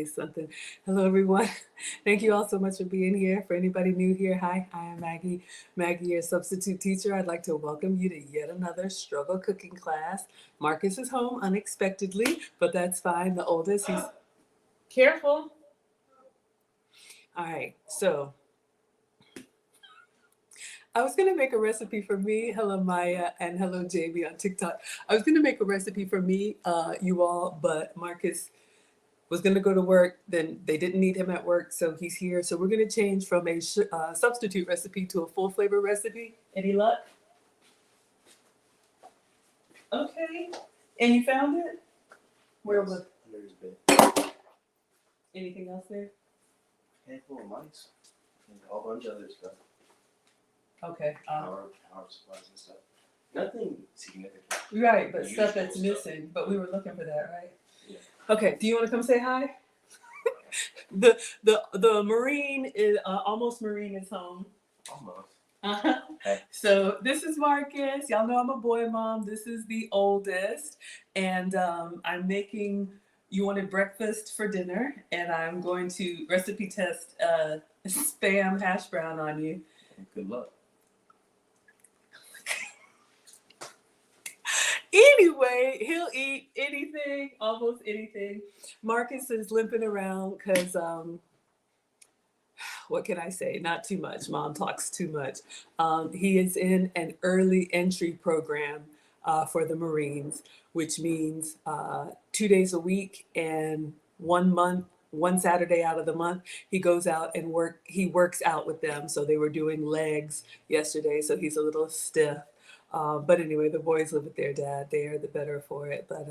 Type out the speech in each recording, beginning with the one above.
say something. Hello, everyone. Thank you all so much for being here. For anybody new here, hi, I am Maggie. Maggie, your substitute teacher. I'd like to welcome you to yet another struggle cooking class. Marcus is home unexpectedly, but that's fine. The oldest, he's careful. All right, so I was gonna make a recipe for me. Hello, Maya, and hello, Jamie on TikTok. I was gonna make a recipe for me, you all, but Marcus was gonna go to work. Then they didn't need him at work, so he's here. So we're gonna change from a substitute recipe to a full flavor recipe. Any luck? Okay. And you found it? Where was? There's been Anything else there? a handful of mice and a whole bunch of other stuff. Okay. Power supplies and stuff. Nothing significant. Right, but Usual stuff that's stuff. missing. But we were looking for that, right? Yeah. Okay. Do you want to come say hi? The Marine is almost Marine is home. Almost. Uh-huh. Hey. So this is Marcus. Y'all know I'm a boy mom. This is the oldest, and I'm making. You wanted breakfast for dinner, and I'm going to recipe test spam hash brown on you. Good luck. Anyway, he'll eat anything, almost anything. Marcus is limping around because, what can I say? Not too much. Mom talks too much. He is in an early entry program for the Marines, which means 2 days a week and 1 month. One Saturday out of the month, he goes out and he works out with them. So they were doing legs yesterday, so he's a little stiff. But anyway, the boys live with their dad. They are the better for it. But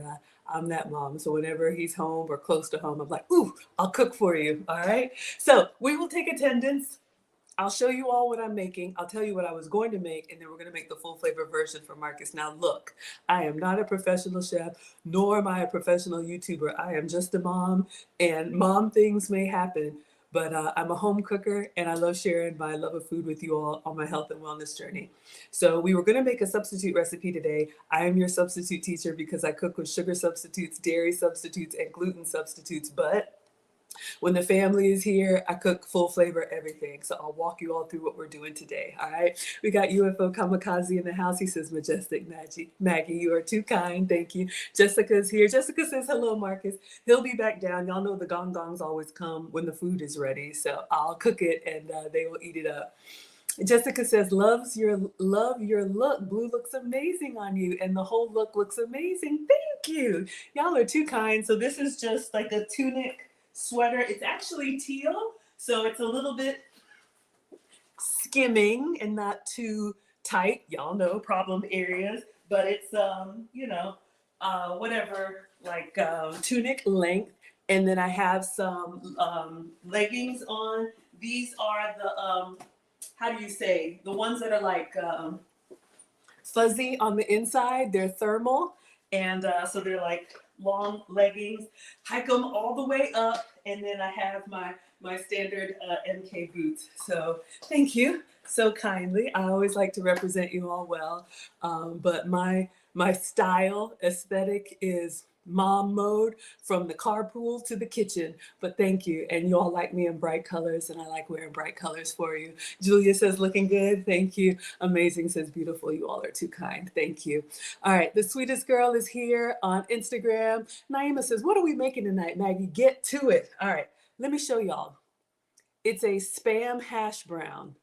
I'm that mom. So whenever he's home or close to home, I'm like, ooh, I'll cook for you. All right. So we will take attendance. I'll show you all what I'm making. I'll tell you what I was going to make, and then we're going to make the full flavor version for Marcus. Now, look, I am not a professional chef, nor am I a professional YouTuber. I am just a mom, and mom things may happen. But I'm a home cooker, and I love sharing my love of food with you all on my health and wellness journey. So we were going to make a substitute recipe today. I am your substitute teacher because I cook with sugar substitutes, dairy substitutes, and gluten substitutes. But when the family is here, I cook full flavor everything. So I'll walk you all through what we're doing today. All right. We got UFO Kamikaze in the house. He says, Majestic Maggie, you are too kind. Thank you. Jessica's here. Jessica says, hello, Marcus. He'll be back down. Y'all know the gong gongs always come when the food is ready. So I'll cook it and they will eat it up. Jessica says, love your look. Blue looks amazing on you. And the whole look looks amazing. Thank you. Y'all are too kind. So this is just like a tunic sweater. It's actually teal, so it's a little bit skimming and not too tight. Y'all know problem areas, but it's whatever, like tunic length. And then I have some leggings on. These are the how do you say, the ones that are like fuzzy on the inside. They're thermal, and so they're like long leggings. Hike them all the way up, and then I have my standard MK boots. So thank you so kindly. I always like to represent you all well, but my style aesthetic is mom mode from the carpool to the kitchen. But thank you, and you all like me in bright colors, and I like wearing bright colors for you. Julia says looking good. Thank you. Amazing says beautiful. You all are too kind. Thank you. All right, the sweetest girl is here on Instagram. Naima says, what are we making tonight, Maggie? Get to it. All right, let me show y'all. It's a spam hash brown.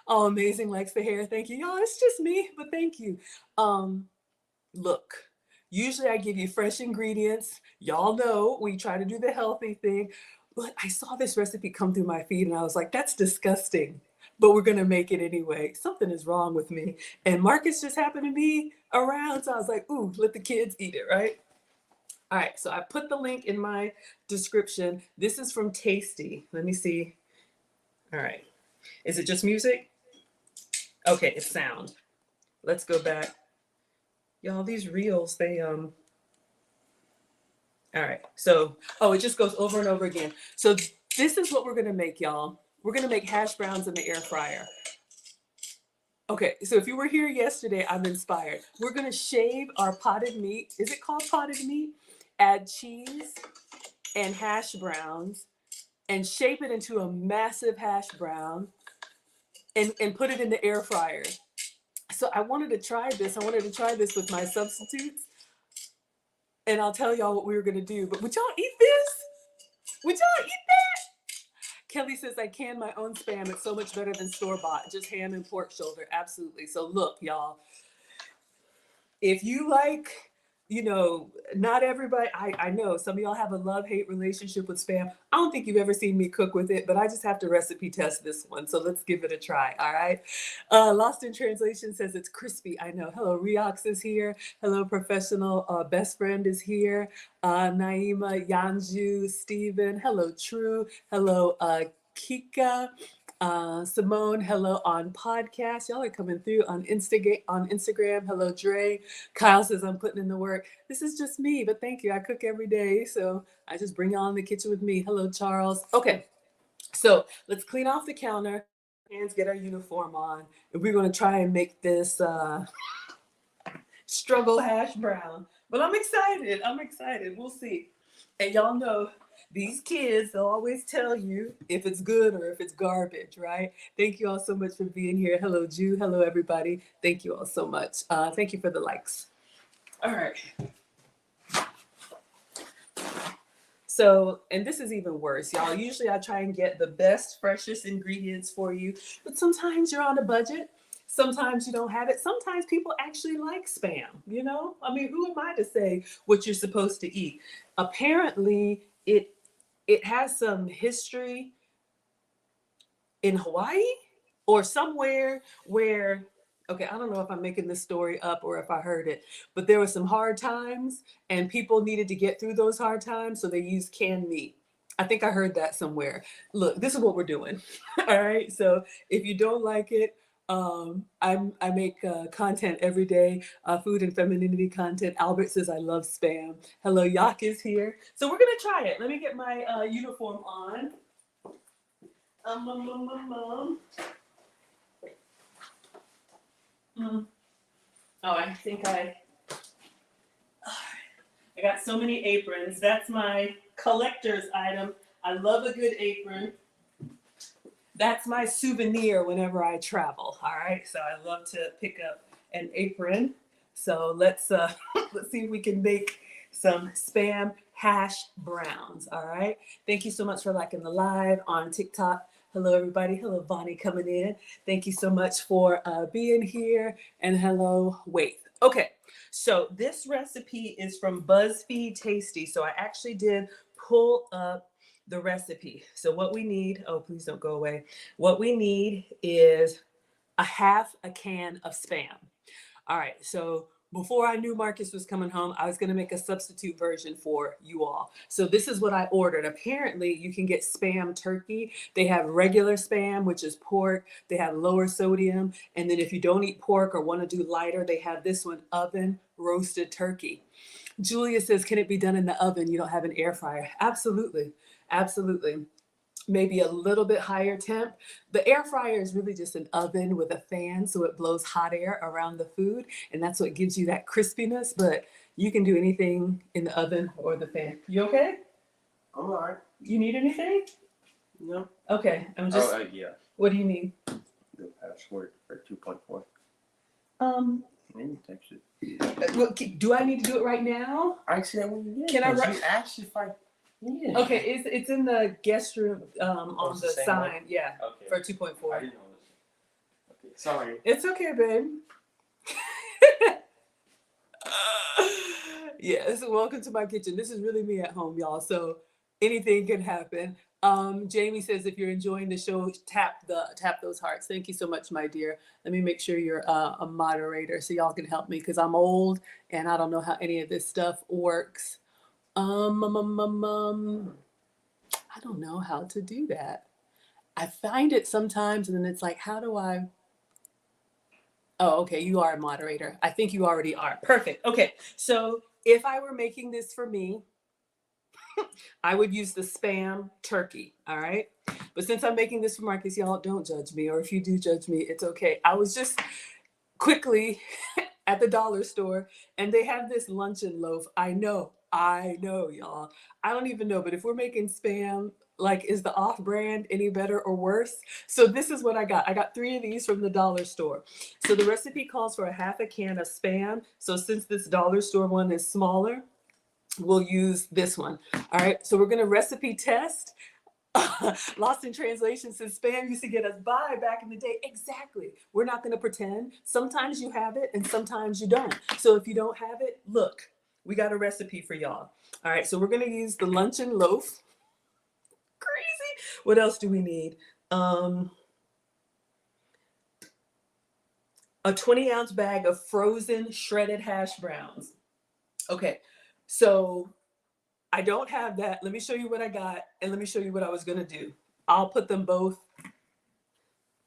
Oh, amazing likes the hair. Thank you. Y'all, it's just me, but thank you. Look, usually I give you fresh ingredients. Y'all know we try to do the healthy thing. But I saw this recipe come through my feed and I was like, that's disgusting. But we're going to make it anyway. Something is wrong with me. And Marcus just happened to be around. So I was like, ooh, let the kids eat it, right? All right, so I put the link in my description. This is from Tasty. Let me see. All right. Is it just music? Okay, it's sound. Let's go back. Y'all, these reels, they all right. So, it just goes over and over again. So this is what we're gonna make, y'all. We're gonna make hash browns in the air fryer. Okay, so if you were here yesterday, I'm inspired. We're gonna shave our potted meat. Is it called potted meat? Add cheese, and hash browns and shape it into a massive hash brown and put it in the air fryer. So I wanted to try this. I wanted to try this with my substitutes. And I'll tell y'all what we were going to do. But would y'all eat this? Would y'all eat that? Kelly says, I can my own Spam. It's so much better than store-bought. Just ham and pork shoulder. Absolutely. So look, y'all. If you like, not everybody, I know some of y'all have a love-hate relationship with Spam. I don't think you've ever seen me cook with it, but I just have to recipe test this one. So let's give it a try, all right? Lost in Translation says it's crispy. I know. Hello, Riox is here. Hello, Professional Best Friend is here. Naima, Yanju, Steven. Hello, True. Hello, Kika. Simone, hello on podcast. Y'all are coming through on Instagram. Hello, Dre. Kyle says I'm putting in the work. This is just me, but thank you. I cook every day, so I just bring y'all in the kitchen with me. Hello, Charles. Okay, so let's clean off the counter, hands, get our uniform on, and we're gonna try and make this struggle hash brown. But I'm excited. I'm excited. We'll see. And y'all know these kids, they'll always tell you if it's good or if it's garbage, right? Thank you all so much for being here. Hello, Jew. Hello, everybody. Thank you all so much. Thank you for the likes. All right. So, and this is even worse, y'all. Usually I try and get the best, freshest ingredients for you, but sometimes you're on a budget. Sometimes you don't have it. Sometimes people actually like Spam, I mean, who am I to say what you're supposed to eat? Apparently, it has some history in Hawaii or somewhere where, okay, I don't know if I'm making this story up or if I heard it, but there were some hard times and people needed to get through those hard times, so they used canned meat. I think I heard that somewhere. Look, this is what we're doing. All right. So if you don't like it, I make content every day, food and femininity content. Albert says I love Spam. Hello, Yak is here. So we're gonna try it. Let me get my uniform on. Oh, I think I got so many aprons. That's my collector's item. I love a good apron. That's my souvenir whenever I travel. All right. So I love to pick up an apron. So let's let's see if we can make some Spam hash browns. All right. Thank you so much for liking the live on TikTok. Hello, everybody. Hello, Bonnie coming in. Thank you so much for being here. And hello, Wait. Okay. So this recipe is from BuzzFeed Tasty. So I actually did pull up the recipe. So what we need, oh, please don't go away. What we need is a half a can of Spam. All right, so before I knew Marcus was coming home, I was gonna make a substitute version for you all. So this is what I ordered. Apparently you can get Spam turkey. They have regular Spam, which is pork. They have lower sodium. And then if you don't eat pork or wanna do lighter, they have this one, oven roasted turkey. Julia says, can it be done in the oven? You don't have an air fryer. Absolutely. Absolutely. Maybe a little bit higher temp. The air fryer is really just an oven with a fan, so it blows hot air around the food, and that's what gives you that crispiness. But you can do anything in the oven or the fan. You okay? I'm all right. You need anything? No. Okay, I'm just. Yeah. What do you need? The password for 2.4. Maybe text it. Well, do I need to do it right now? I said when you Can I write? You asked if I. Yeah. Okay, it's in the guest room on the same sign. one? Yeah, Okay. for 2.4. I didn't know this. Okay. Sorry. It's okay, babe. Yes, welcome to my kitchen. This is really me at home, y'all. So anything can happen. Jamie says if you're enjoying the show, tap those hearts. Thank you so much, my dear. Let me make sure you're a moderator so y'all can help me because I'm old and I don't know how any of this stuff works. I don't know how to do that. I find it sometimes and then it's like, how do I? Oh, okay, you are a moderator. I think you already are. Perfect. Okay, so if I were making this for me, I would use the Spam turkey, all right? But since I'm making this for Marcus, y'all don't judge me, or if you do judge me, it's okay. I was just quickly at the dollar store, and they have this luncheon loaf. I know, y'all. I don't even know, but if we're making Spam, like, is the off-brand any better or worse? So this is what I got. I got 3 of these from the dollar store. So the recipe calls for a half a can of Spam. So since this dollar store one is smaller, we'll use this one. All right, so we're gonna recipe test. Lost in translation says Spam used to get us by back in the day. Exactly. We're not gonna pretend. Sometimes you have it and sometimes you don't. So if you don't have it, look, we got a recipe for y'all. All right, so we're gonna use the luncheon loaf. Crazy. What else do we need? A 20-ounce bag of frozen shredded hash browns. Okay, so I don't have that. Let me show you what I got, and let me show you what I was gonna do. I'll put them both.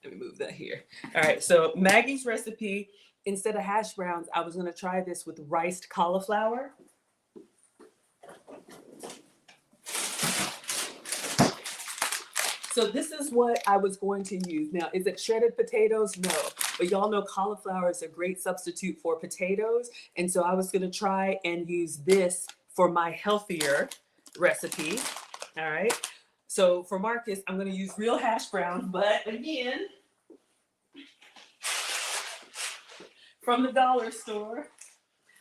Let me move that here. All right, so Maggie's recipe, instead of hash browns, I was gonna try this with riced cauliflower. So this is what I was going to use. Now, is it shredded potatoes? No, but y'all know cauliflower is a great substitute for potatoes. And so I was gonna try and use this for my healthier recipe. All right. So for Marcus, I'm gonna use real hash brown, but again, from the dollar store.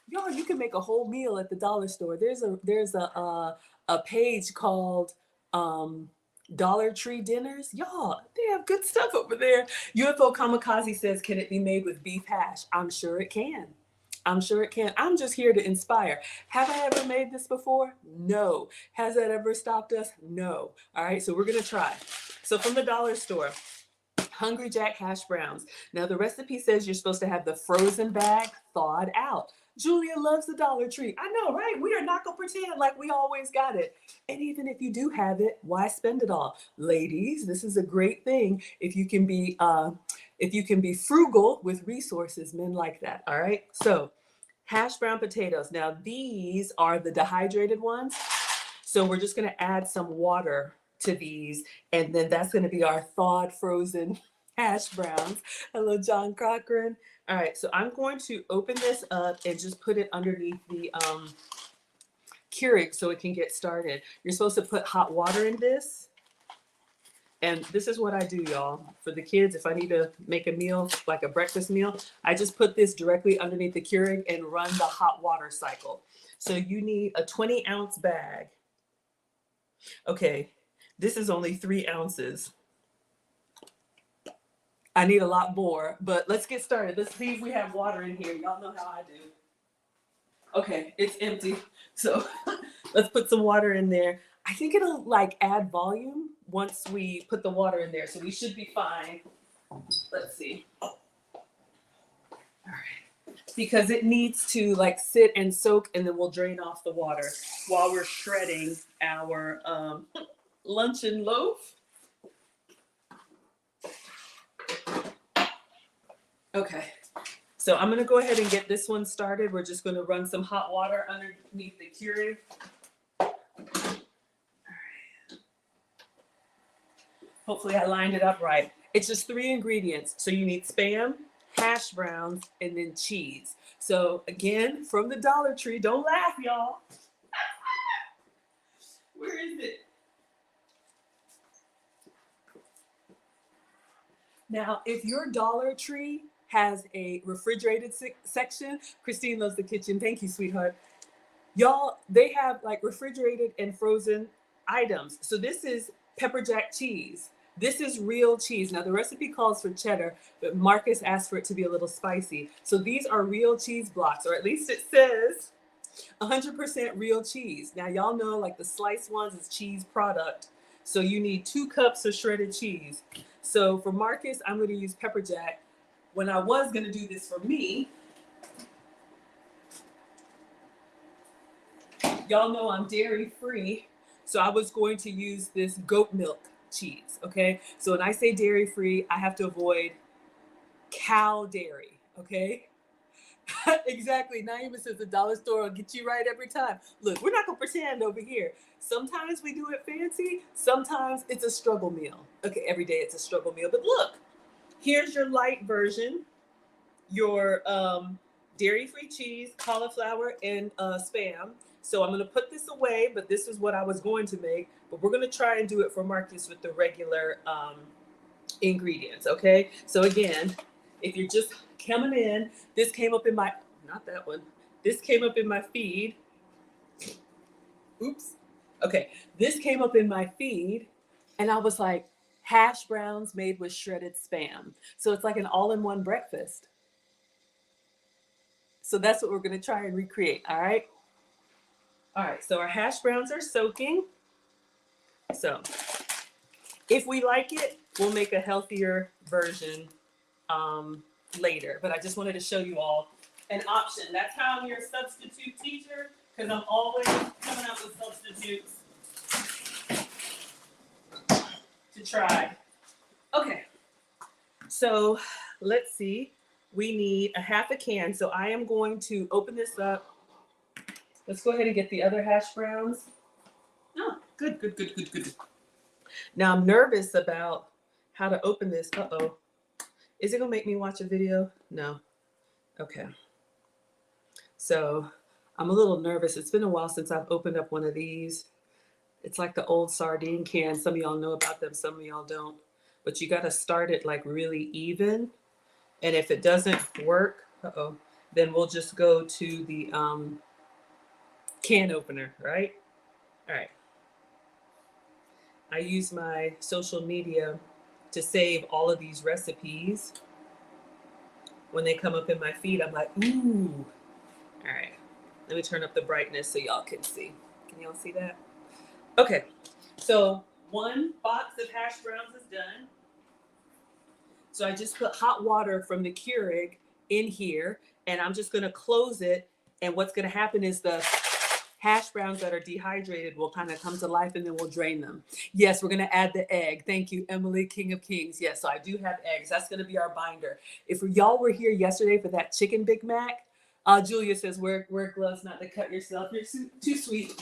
Y'all, you can make a whole meal at the dollar store. There's a page called Dollar Tree Dinners. Y'all, they have good stuff over there. UFO Kamikaze says, can it be made with beef hash? I'm sure it can. I'm sure it can. I'm just here to inspire. Have I ever made this before? No. Has that ever stopped us? No. All right, so we're gonna try. So from the dollar store, Hungry Jack hash browns. Now the recipe says you're supposed to have the frozen bag thawed out. Julia loves the Dollar Tree. I know, right? We are not gonna pretend like we always got it. And even if you do have it, why spend it all? Ladies, this is a great thing. If you can be frugal with resources, men like that. All right. So hash brown potatoes. Now these are the dehydrated ones. So we're just gonna add some water to these, and then that's gonna be our thawed frozen hash browns. Hello, John Cochran. All right, so I'm going to open this up and just put it underneath the Keurig so it can get started. You're supposed to put hot water in this. And this is what I do, y'all. For the kids, if I need to make a meal, like a breakfast meal, I just put this directly underneath the Keurig and run the hot water cycle. So you need a 20-ounce bag. Okay, this is only 3 ounces. I need a lot more, but let's get started. Let's see if we have water in here. Y'all know how I do. Okay, it's empty. So let's put some water in there. I think it'll like add volume once we put the water in there. So we should be fine. Let's see. All right. Because it needs to like sit and soak, and then we'll drain off the water while we're shredding our luncheon loaf. Okay, so I'm gonna go ahead and get this one started. We're just gonna run some hot water underneath the Keurig. All right. Hopefully I lined it up right. It's just 3 ingredients. So you need Spam, hash browns, and then cheese. So again, from the Dollar Tree, don't laugh, y'all. Where is it? Now, if your Dollar Tree has a refrigerated section, Christine loves the kitchen. Thank you, sweetheart. Y'all, they have like refrigerated and frozen items. So this is pepper jack cheese. This is real cheese. Now the recipe calls for cheddar, but Marcus asked for it to be a little spicy. So these are real cheese blocks, or at least it says 100% real cheese. Now y'all know like the sliced ones is cheese product. So you need 2 cups of shredded cheese. So for Marcus, I'm going to use pepper jack. When I was going to do this for me, y'all know I'm dairy free. So I was going to use this goat milk cheese. Okay. So when I say dairy free, I have to avoid cow dairy. Okay. Exactly. Naima says the dollar store will get you right every time. Look, we're not going to pretend over here. Sometimes we do it fancy. Sometimes it's a struggle meal. Okay. Every day it's a struggle meal. But look, here's your light version. Your dairy-free cheese, cauliflower, and Spam. So I'm going to put this away, but this is what I was going to make. But we're going to try and do it for Marcus with the regular ingredients, okay? So again, if you're just coming in, this came up in my, not that one, this came up in my feed. Oops. Okay, this came up in my feed, and I was like, hash browns made with shredded Spam. So it's like an all-in-one breakfast. So that's what we're gonna try and recreate, all right? All right, so our hash browns are soaking. So if we like it, we'll make a healthier version later. But I just wanted to show you all an option. That's how I'm your substitute teacher, because I'm always coming up with substitutes to try. Okay, so let's see. We need a half a can. So I am going to open this up. Let's go ahead and get the other hash browns. Oh, good. Now I'm nervous about how to open this. Uh-oh. Is it gonna make me watch a video? No. Okay. So I'm a little nervous. It's been a while since I've opened up one of these. It's like the old sardine can. Some of y'all know about them, some of y'all don't. But you gotta start it like really even. And if it doesn't work, then we'll just go to the can opener, right? All right. I use my social media to save all of these recipes. When they come up in my feed, I'm like, ooh. All right. Let me turn up the brightness so y'all can see. Can y'all see that? Okay. So 1 box of hash browns is done. So I just put hot water from the Keurig in here, and I'm just gonna close it. And what's gonna happen is the hash browns that are dehydrated will kind of come to life, and then we'll drain them. Yes, we're gonna add the egg. Thank you, Emily, King of Kings. Yes, so I do have eggs. That's gonna be our binder. If y'all were here yesterday for that chicken Big Mac, Julia says, wear gloves not to cut yourself. You're too sweet.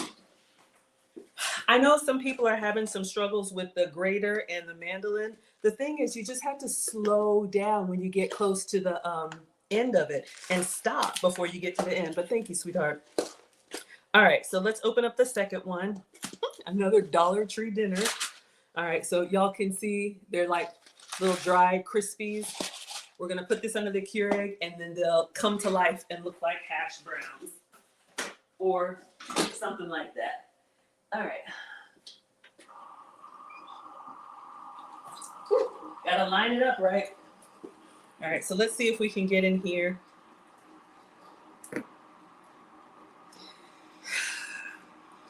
I know some people are having some struggles with the grater and the mandolin. The thing is, you just have to slow down when you get close to the end of it and stop before you get to the end. But thank you, sweetheart. All right, so let's open up the second one. Another Dollar Tree dinner. All right, so y'all can see they're like little dry Krispies. We're gonna put this under the Keurig, and then they'll come to life and look like hash browns or something like that. All right. Gotta line it up right. All right, so let's see if we can get in here.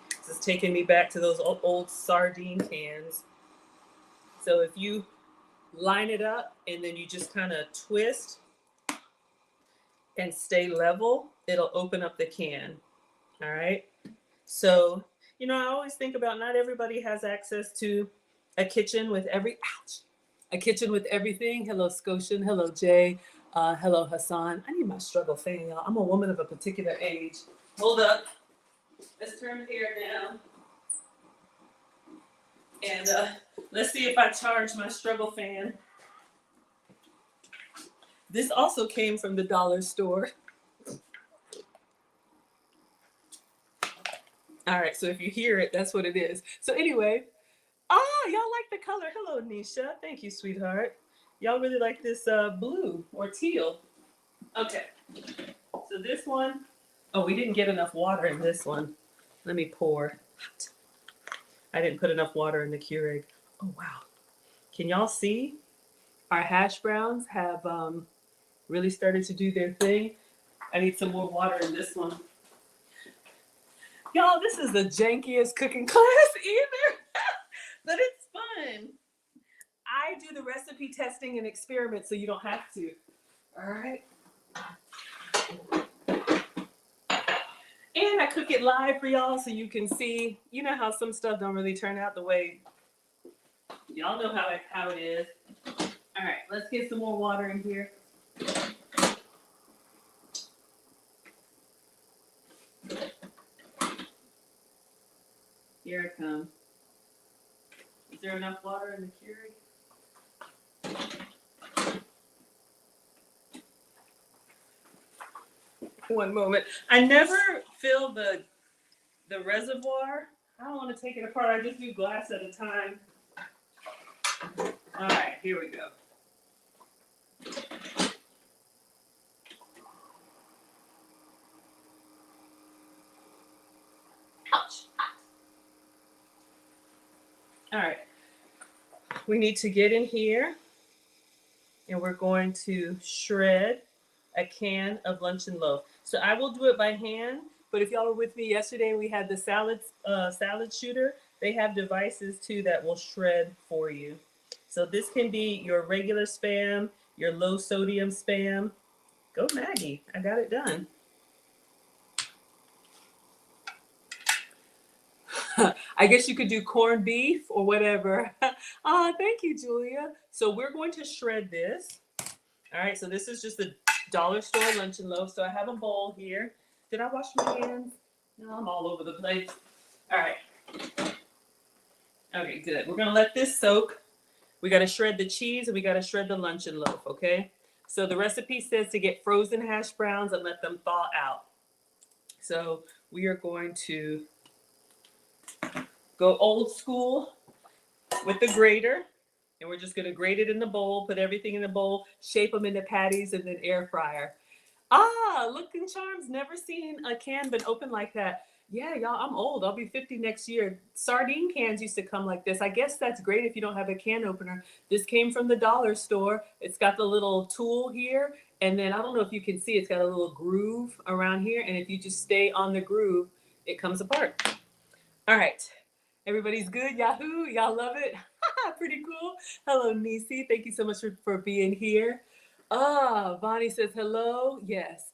This is taking me back to those old sardine cans. So if you line it up and then you just kind of twist and stay level, it'll open up the can. All right. So, you know, I always think about not everybody has access to a kitchen with a kitchen with everything. Hello, Scotian. Hello, Jay. Hello, Hassan. I need my struggle fan, y'all. I'm a woman of a particular age. Hold up. Let's turn the hair down. And let's see if I charge my struggle fan. This also came from the dollar store. All right, so if you hear it, that's what it is. So anyway, y'all like the color. Hello, Nisha. Thank you, sweetheart. Y'all really like this blue or teal. Okay, so this one, we didn't get enough water in this one. Let me pour. I didn't put enough water in the Keurig. Oh, wow. Can y'all see? Our hash browns have really started to do their thing. I need some more water in this one. Y'all, this is the jankiest cooking class either, but it's fun. I do the recipe testing and experiments so you don't have to. All right. And I cook it live for y'all so you can see. You know how some stuff don't really turn out the way y'all know how it is. All right, let's get some more water in here. Here it comes. Is there enough water in the Keurig? One moment. I never fill the the reservoir. I don't want to take it apart. I just do glass at a time. All right, here we go. Ouch. All right. We need to get in here and we're going to shred a can of luncheon loaf. So I will do it by hand, but if y'all were with me yesterday, we had the salad shooter. They have devices too that will shred for you. So this can be your regular Spam, your low sodium Spam. Go Maggie, I got it done. I guess you could do corned beef or whatever. Thank you, Julia. So we're going to shred this. All right, so this is just a dollar store luncheon loaf. So I have a bowl here. Did I wash my hands? No, I'm all over the place. All right. Okay, good. We're gonna let this soak. We gotta shred the cheese and we gotta shred the luncheon loaf, okay? So the recipe says to get frozen hash browns and let them thaw out. So we are going to go old school with the grater. And we're just gonna grate it in the bowl, put everything in the bowl, shape them into patties, and then air fryer. Looking charms, never seen a can been open like that. Yeah, y'all, I'm old. I'll be 50 next year. Sardine cans used to come like this. I guess that's great if you don't have a can opener. This came from the dollar store. It's got the little tool here. And then I don't know if you can see, it's got a little groove around here. And if you just stay on the groove, it comes apart. All right. Everybody's good. Yahoo. Y'all love it. Pretty cool. Hello, Nisi. Thank you so much for being here. Bonnie says hello. Yes.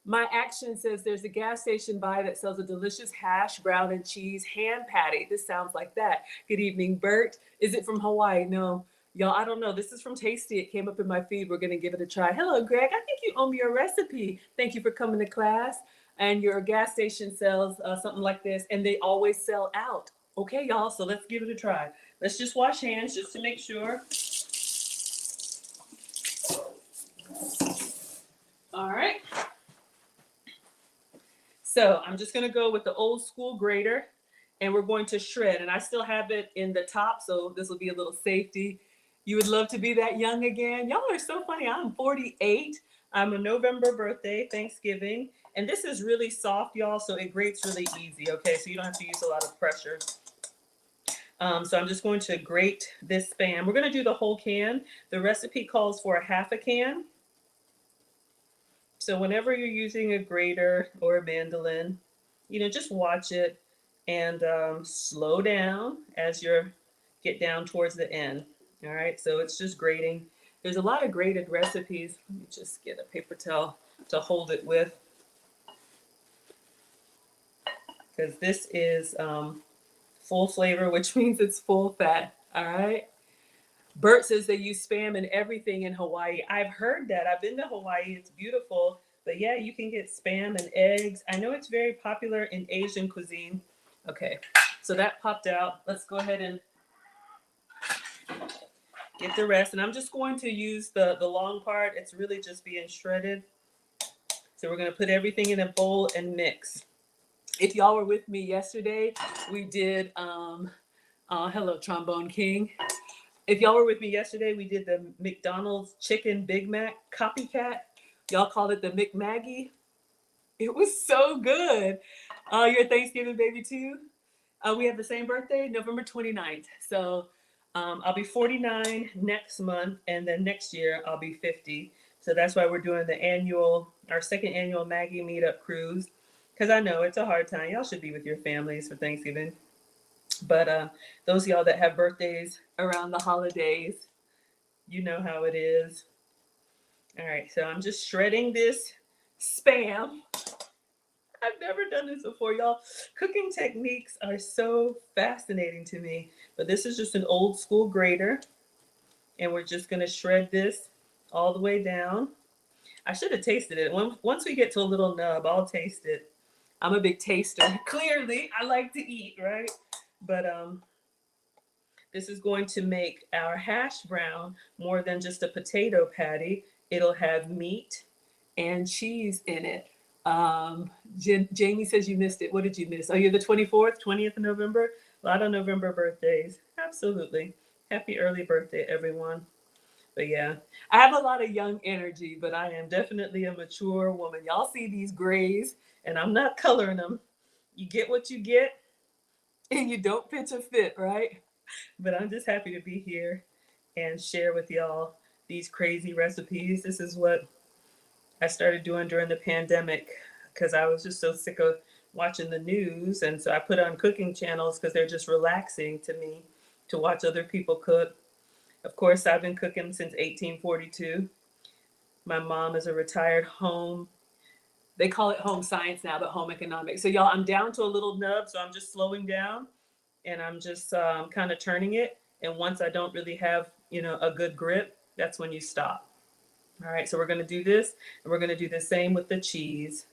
My action says there's a gas station by that sells a delicious hash brown and cheese ham patty. This sounds like that. Good evening, Bert. Is it from Hawaii? No. Y'all, I don't know. This is from Tasty. It came up in my feed. We're going to give it a try. Hello, Greg. I think you owe me a recipe. Thank you for coming to class. And your gas station sells something like this, and they always sell out. Okay, y'all, so let's give it a try. Let's just wash hands just to make sure. All right. So I'm just gonna go with the old school grater and we're going to shred. And I still have it in the top, so this will be a little safety. You would love to be that young again. Y'all are so funny. I'm 48. I'm a November birthday, Thanksgiving. And this is really soft, y'all, so it grates really easy, okay? So you don't have to use a lot of pressure. So I'm just going to grate this Spam. We're gonna do the whole can. The recipe calls for a half a can. So whenever you're using a grater or a mandolin, just watch it and slow down as you get down towards the end. All right, so it's just grating. There's a lot of grated recipes. Let me just get a paper towel to hold it with. Because this is full flavor, which means it's full fat. All right. Bert says they use Spam in everything in Hawaii. I've heard that. I've been to Hawaii. It's beautiful. But yeah, you can get Spam and eggs. I know it's very popular in Asian cuisine. Okay, so that popped out. Let's go ahead and get the rest. And I'm just going to use the long part. It's really just being shredded. So we're going to put everything in a bowl and mix. If y'all were with me yesterday, we did, hello, Trombone King. If y'all were with me yesterday, we did the McDonald's Chicken Big Mac Copycat. Y'all called it the McMaggie. It was so good. You're a Thanksgiving baby too? We have the same birthday, November 29th. So I'll be 49 next month, and then next year I'll be 50. So that's why we're doing our second annual Maggie meetup cruise. Because I know it's a hard time. Y'all should be with your families for Thanksgiving. But those of y'all that have birthdays around the holidays, you know how it is. All right, so I'm just shredding this Spam. I've never done this before, y'all. Cooking techniques are so fascinating to me. But this is just an old school grater. And we're just going to shred this all the way down. I should have tasted it. Once we get to a little nub, I'll taste it. I'm a big taster. Clearly, I like to eat, right? But this is going to make our hash brown more than just a potato patty. It'll have meat and cheese in it. Jamie says you missed it. What did you miss? Oh, you're the 24th, 20th of November. A lot of November birthdays. Absolutely. Happy early birthday, everyone. But yeah, I have a lot of young energy, but I am definitely a mature woman. Y'all see these grays, and I'm not coloring them. You get what you get, and you don't pitch a fit, right? But I'm just happy to be here and share with y'all these crazy recipes. This is what I started doing during the pandemic because I was just so sick of watching the news. And so I put on cooking channels because they're just relaxing to me to watch other people cook. Of course, I've been cooking since 1842. My mom is a retired home. They call it home science now, but home economics. So y'all, I'm down to a little nub, so I'm just slowing down and I'm just kind of turning it. And once I don't really have, a good grip, that's when you stop. All right, so we're going to do this, and we're going to do the same with the cheese.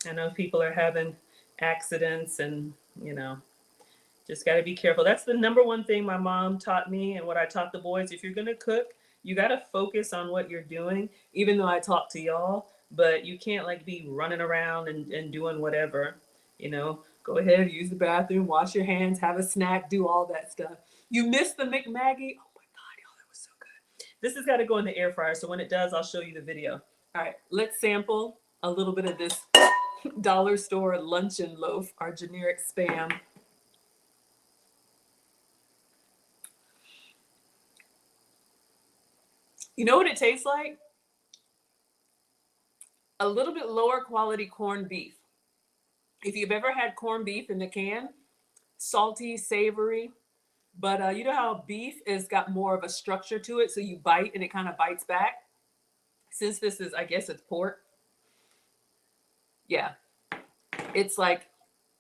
I know people are having accidents and, just got to be careful. That's the number one thing my mom taught me and what I taught the boys. If you're going to cook, you got to focus on what you're doing, even though I talk to y'all, but you can't like be running around and doing whatever, go ahead, use the bathroom, wash your hands, have a snack, do all that stuff. You missed the McMaggie. Oh my God, y'all, that was so good. This has got to go in the air fryer. So when it does, I'll show you the video. All right, let's sample a little bit of this dollar store luncheon loaf, our generic Spam. You know what it tastes like? A little bit lower quality corned beef. If you've ever had corned beef in the can, salty, savory, but you know how beef has got more of a structure to it, so you bite and it kind of bites back? Since this is, I guess it's pork. Yeah, it's like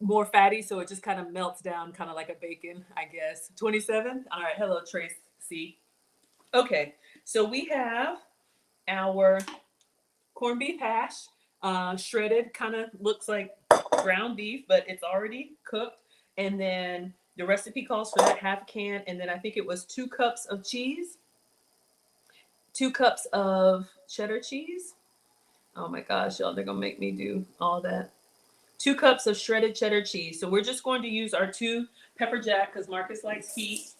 more fatty, so it just kind of melts down, kind of like a bacon, I guess. 27? All right, hello, Tracy. Okay, so we have our corned beef hash, shredded, kind of looks like ground beef, but it's already cooked. And then the recipe calls for that half can, and then I think it was 2 cups of cheese, 2 cups of cheddar cheese. Oh my gosh, y'all, they're gonna make me do all that. 2 cups of shredded cheddar cheese. So we're just going to use our 2 pepper jack because Marcus likes heat.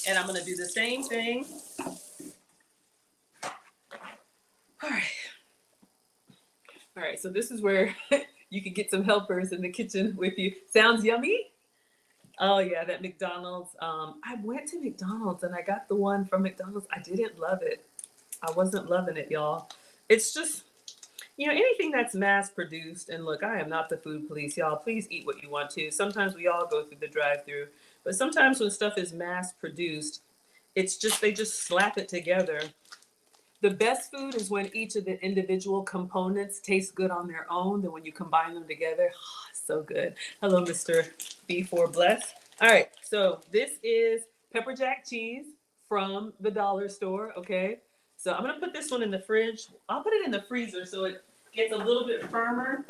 And I'm gonna do the same thing. All right. All right, so this is where you can get some helpers in the kitchen with you. Sounds yummy? Oh yeah, that McDonald's. I went to McDonald's and I got the one from McDonald's. I didn't love it. I wasn't loving it, y'all. It's just, anything that's mass produced, and look, I am not the food police, y'all. Please eat what you want to. Sometimes we all go through the drive-through, but sometimes when stuff is mass produced, it's just, they just slap it together. The best food is when each of the individual components taste good on their own. Then when you combine them together, so good. Hello, Mr. B4 Bless. All right, so this is pepper jack cheese from the dollar store, okay? So I'm gonna put this one in the fridge. I'll put it in the freezer so it gets a little bit firmer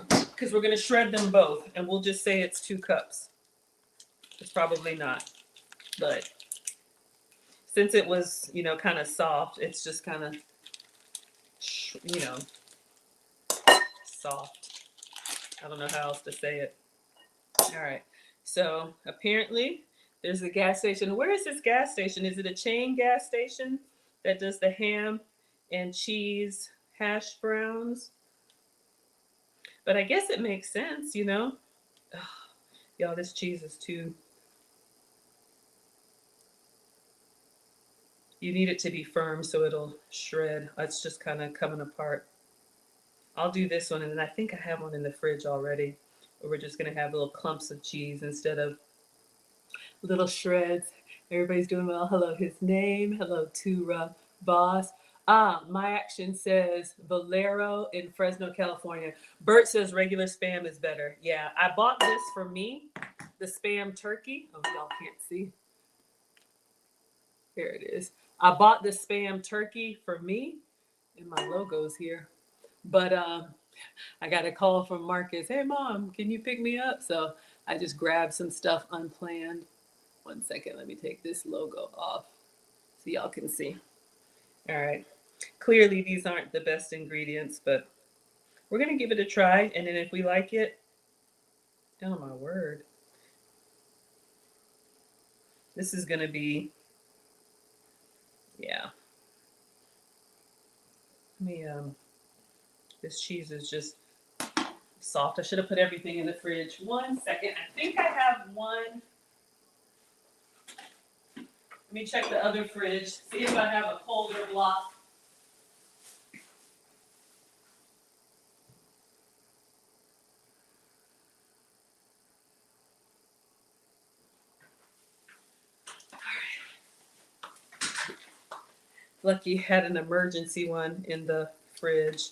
because we're gonna shred them both and we'll just say it's 2 cups. It's probably not, but since it was, kind of soft, it's just kind of, soft. I don't know how else to say it. All right. So apparently there's a gas station. Where is this gas station? Is it a chain gas station that does the ham and cheese hash browns? But I guess it makes sense, Ugh, y'all, this cheese is too. You need it to be firm so it'll shred. It's just kind of coming apart. I'll do this one, and then I think I have one in the fridge already. Where we're just gonna have little clumps of cheese instead of little shreds. Everybody's doing well. Hello, his name. Hello, Tura Boss. My action says Valero in Fresno, California. Bert says regular Spam is better. Yeah, I bought this for me, the Spam turkey. Oh, y'all can't see. Here it is. I bought the Spam turkey for me, and my logo's here. But I got a call from Marcus. Hey, Mom, can you pick me up? So I just grabbed some stuff unplanned. 1 second, let me take this logo off so y'all can see. All right. Clearly, these aren't the best ingredients, but we're going to give it a try. And then if we like it, oh my word. This is going to be, yeah. Let me, this cheese is just soft. I should have put everything in the fridge. 1 second. I think I have one. Let me check the other fridge, see if I have a colder block. Lucky had an emergency one in the fridge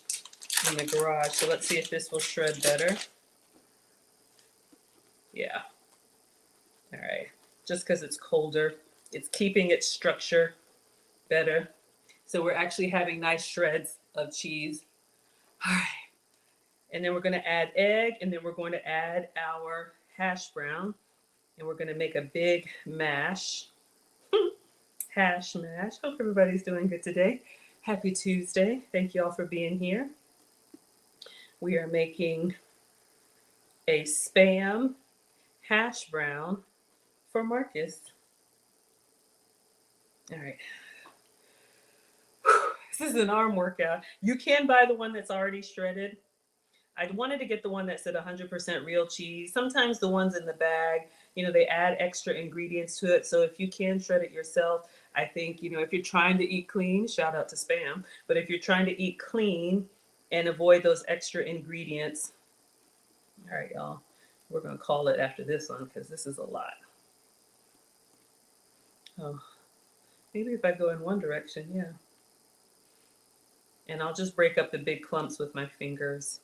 in the garage. So let's see if this will shred better. Yeah. All right. Just because it's colder, it's keeping its structure better. So we're actually having nice shreds of cheese. All right. And then we're going to add egg, and then we're going to add our hash brown, and we're going to make a big mash. Hash mash. Hope everybody's doing good today. Happy Tuesday. Thank you all for being here. We are making a Spam hash brown for Marcus. All right. This is an arm workout. You can buy the one that's already shredded. I wanted to get the one that said 100% real cheese. Sometimes the ones in the bag, they add extra ingredients to it. So if you can shred it yourself, I think, if you're trying to eat clean, shout out to Spam, but if you're trying to eat clean and avoid those extra ingredients, all right, y'all, we're going to call it after this one because this is a lot. Oh, maybe if I go in one direction, yeah. And I'll just break up the big clumps with my fingers.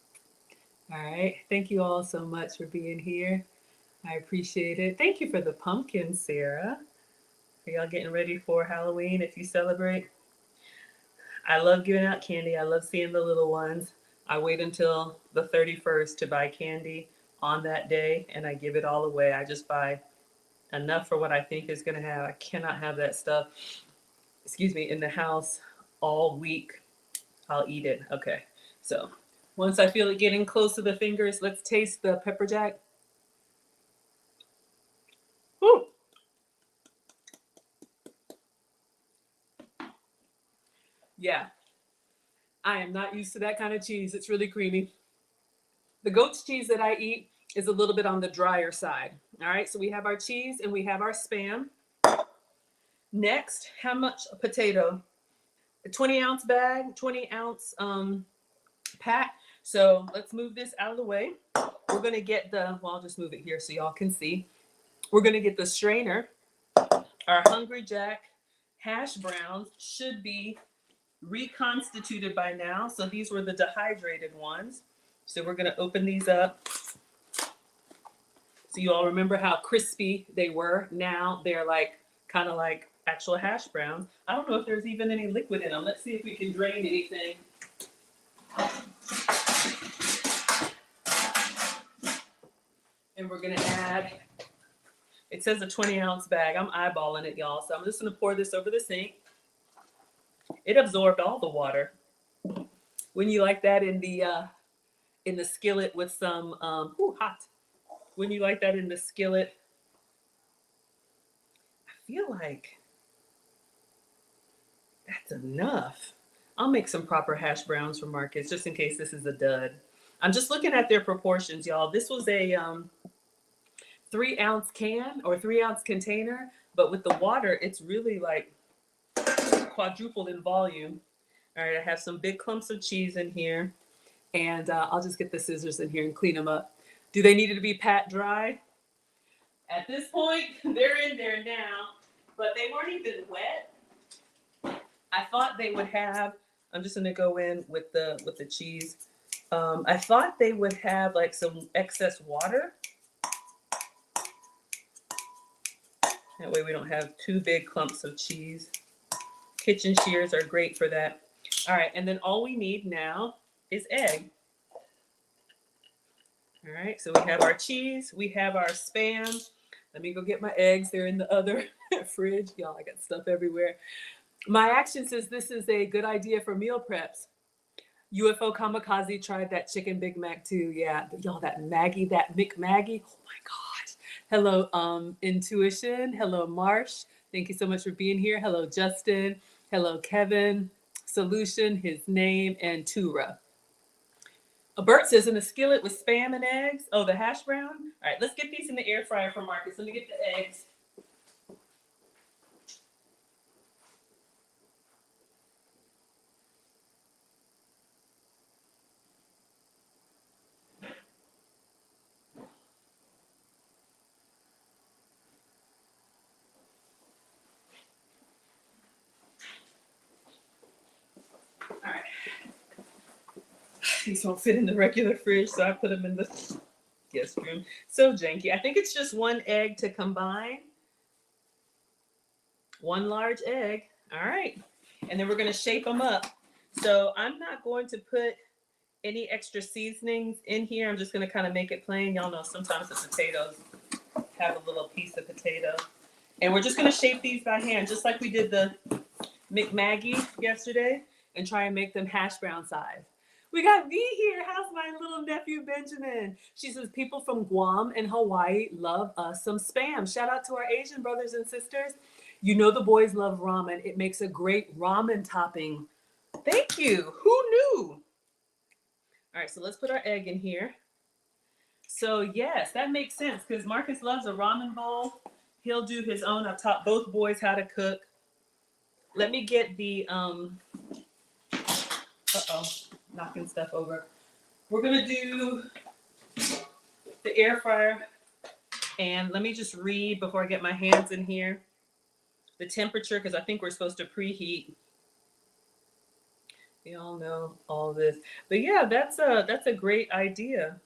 All right. Thank you all so much for being here. I appreciate it. Thank you for the pumpkin, Sarah. Are y'all getting ready for Halloween if you celebrate? I love giving out candy. I love seeing the little ones. I wait until the 31st to buy candy on that day, and I give it all away. I just buy enough for what I think is going to have. I cannot have that stuff, in the house all week. I'll eat it. Okay. So once I feel it getting close to the fingers, let's taste the pepper jack. Woo! Yeah. I am not used to that kind of cheese. It's really creamy. The goat's cheese that I eat is a little bit on the drier side. All right. So we have our cheese and we have our Spam. Next, how much potato? A 20-ounce bag, 20-ounce pack. So let's move this out of the way. We're going to get I'll just move it here so y'all can see. We're going to get the strainer. Our Hungry Jack hash browns should be reconstituted by now. So these were the dehydrated ones. So we're going to open these up. So you all remember how crispy they were. Now they're kind of like actual hash browns. I don't know if there's even any liquid in them. Let's see if we can drain anything. And we're going to add, it says a 20-ounce bag. I'm eyeballing it, y'all. So I'm just going to pour this over the sink. It absorbed all the water. When you like that in the skillet with some, hot. When you like that in the skillet, I feel like that's enough. I'll make some proper hash browns for Marcus just in case this is a dud. I'm just looking at their proportions, y'all. This was a 3-ounce can or 3-ounce container, but with the water, it's really like quadrupled in volume. All right, I have some big clumps of cheese in here, and I'll just get the scissors in here and clean them up. Do they need to be pat dry? At this point, they're in there now, but they weren't even wet. I thought they would have, I'm just gonna go in with the cheese. I thought they would have like some excess water. That way we don't have two big clumps of cheese. Kitchen shears are great for that. All right, and then all we need now is egg. All right, so we have our cheese, we have our Spam. Let me go get my eggs. They're in the other fridge. Y'all, I got stuff everywhere. My action says this is a good idea for meal preps. UFO Kamikaze tried that chicken Big Mac too. Yeah, y'all, that Maggie, that McMaggie. Oh my gosh. Hello, Intuition. Hello, Marsh. Thank you so much for being here. Hello, Justin. Hello, Kevin. Solution, his name, and Tura. Bert says in a skillet with spam and eggs. Oh, the hash brown. All right, let's get these in the air fryer for Marcus. Let me get the eggs. All right. These won't fit in the regular fridge, so I put them in the guest room. So janky. I think it's just one egg to combine. One large egg. All right. And then we're going to shape them up. So I'm not going to put any extra seasonings in here. I'm just going to kind of make it plain. Y'all know sometimes the potatoes have a little piece of potato. And we're just going to shape these by hand, just like we did the McMaggie yesterday, and try and make them hash brown size. We got V here. How's my little nephew Benjamin? She says people from Guam and Hawaii love us some spam. Shout out to our Asian brothers and sisters. You know the boys love ramen. It makes a great ramen topping. Thank you. Who knew? All right, so let's put our egg in here. So yes, that makes sense because Marcus loves a ramen bowl. He'll do his own. I've taught both boys how to cook. Let me get the knocking stuff over. We're gonna do the air fryer, and let me just read before I get my hands in here the temperature, because I think we're supposed to preheat. We all know all this, but yeah, that's a great idea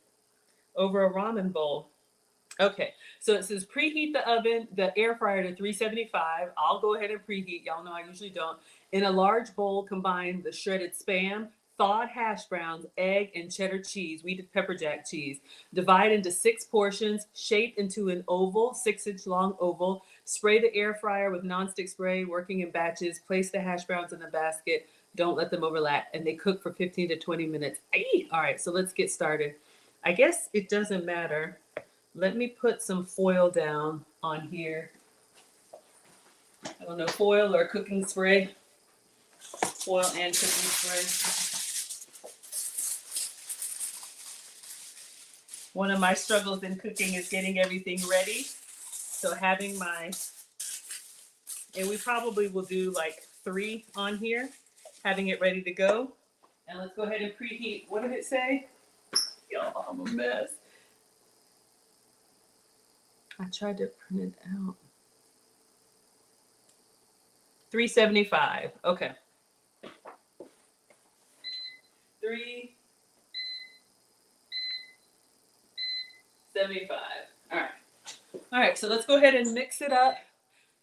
over a ramen bowl. Okay, so it says preheat the oven, the air fryer to 375. I'll go ahead and preheat. Y'all know I usually don't. In a large bowl, combine the shredded spam, thawed hash browns, egg, and cheddar cheese. We did pepper jack cheese. Divide into 6 portions, shape into an oval, 6-inch long oval. Spray the air fryer with nonstick spray, working in batches. Place the hash browns in the basket. Don't let them overlap, and they cook for 15 to 20 minutes. All right, so let's get started. I guess it doesn't matter. Let me put some foil down on here. I don't know, foil or cooking spray. Foil and cooking spray. One of my struggles in cooking is getting everything ready. So having and we probably will do like 3 on here, having it ready to go. And let's go ahead and preheat. What did it say? Y'all, I'm a mess. I tried to print it out. 375. Okay. 375. All right. All right. So let's go ahead and mix it up.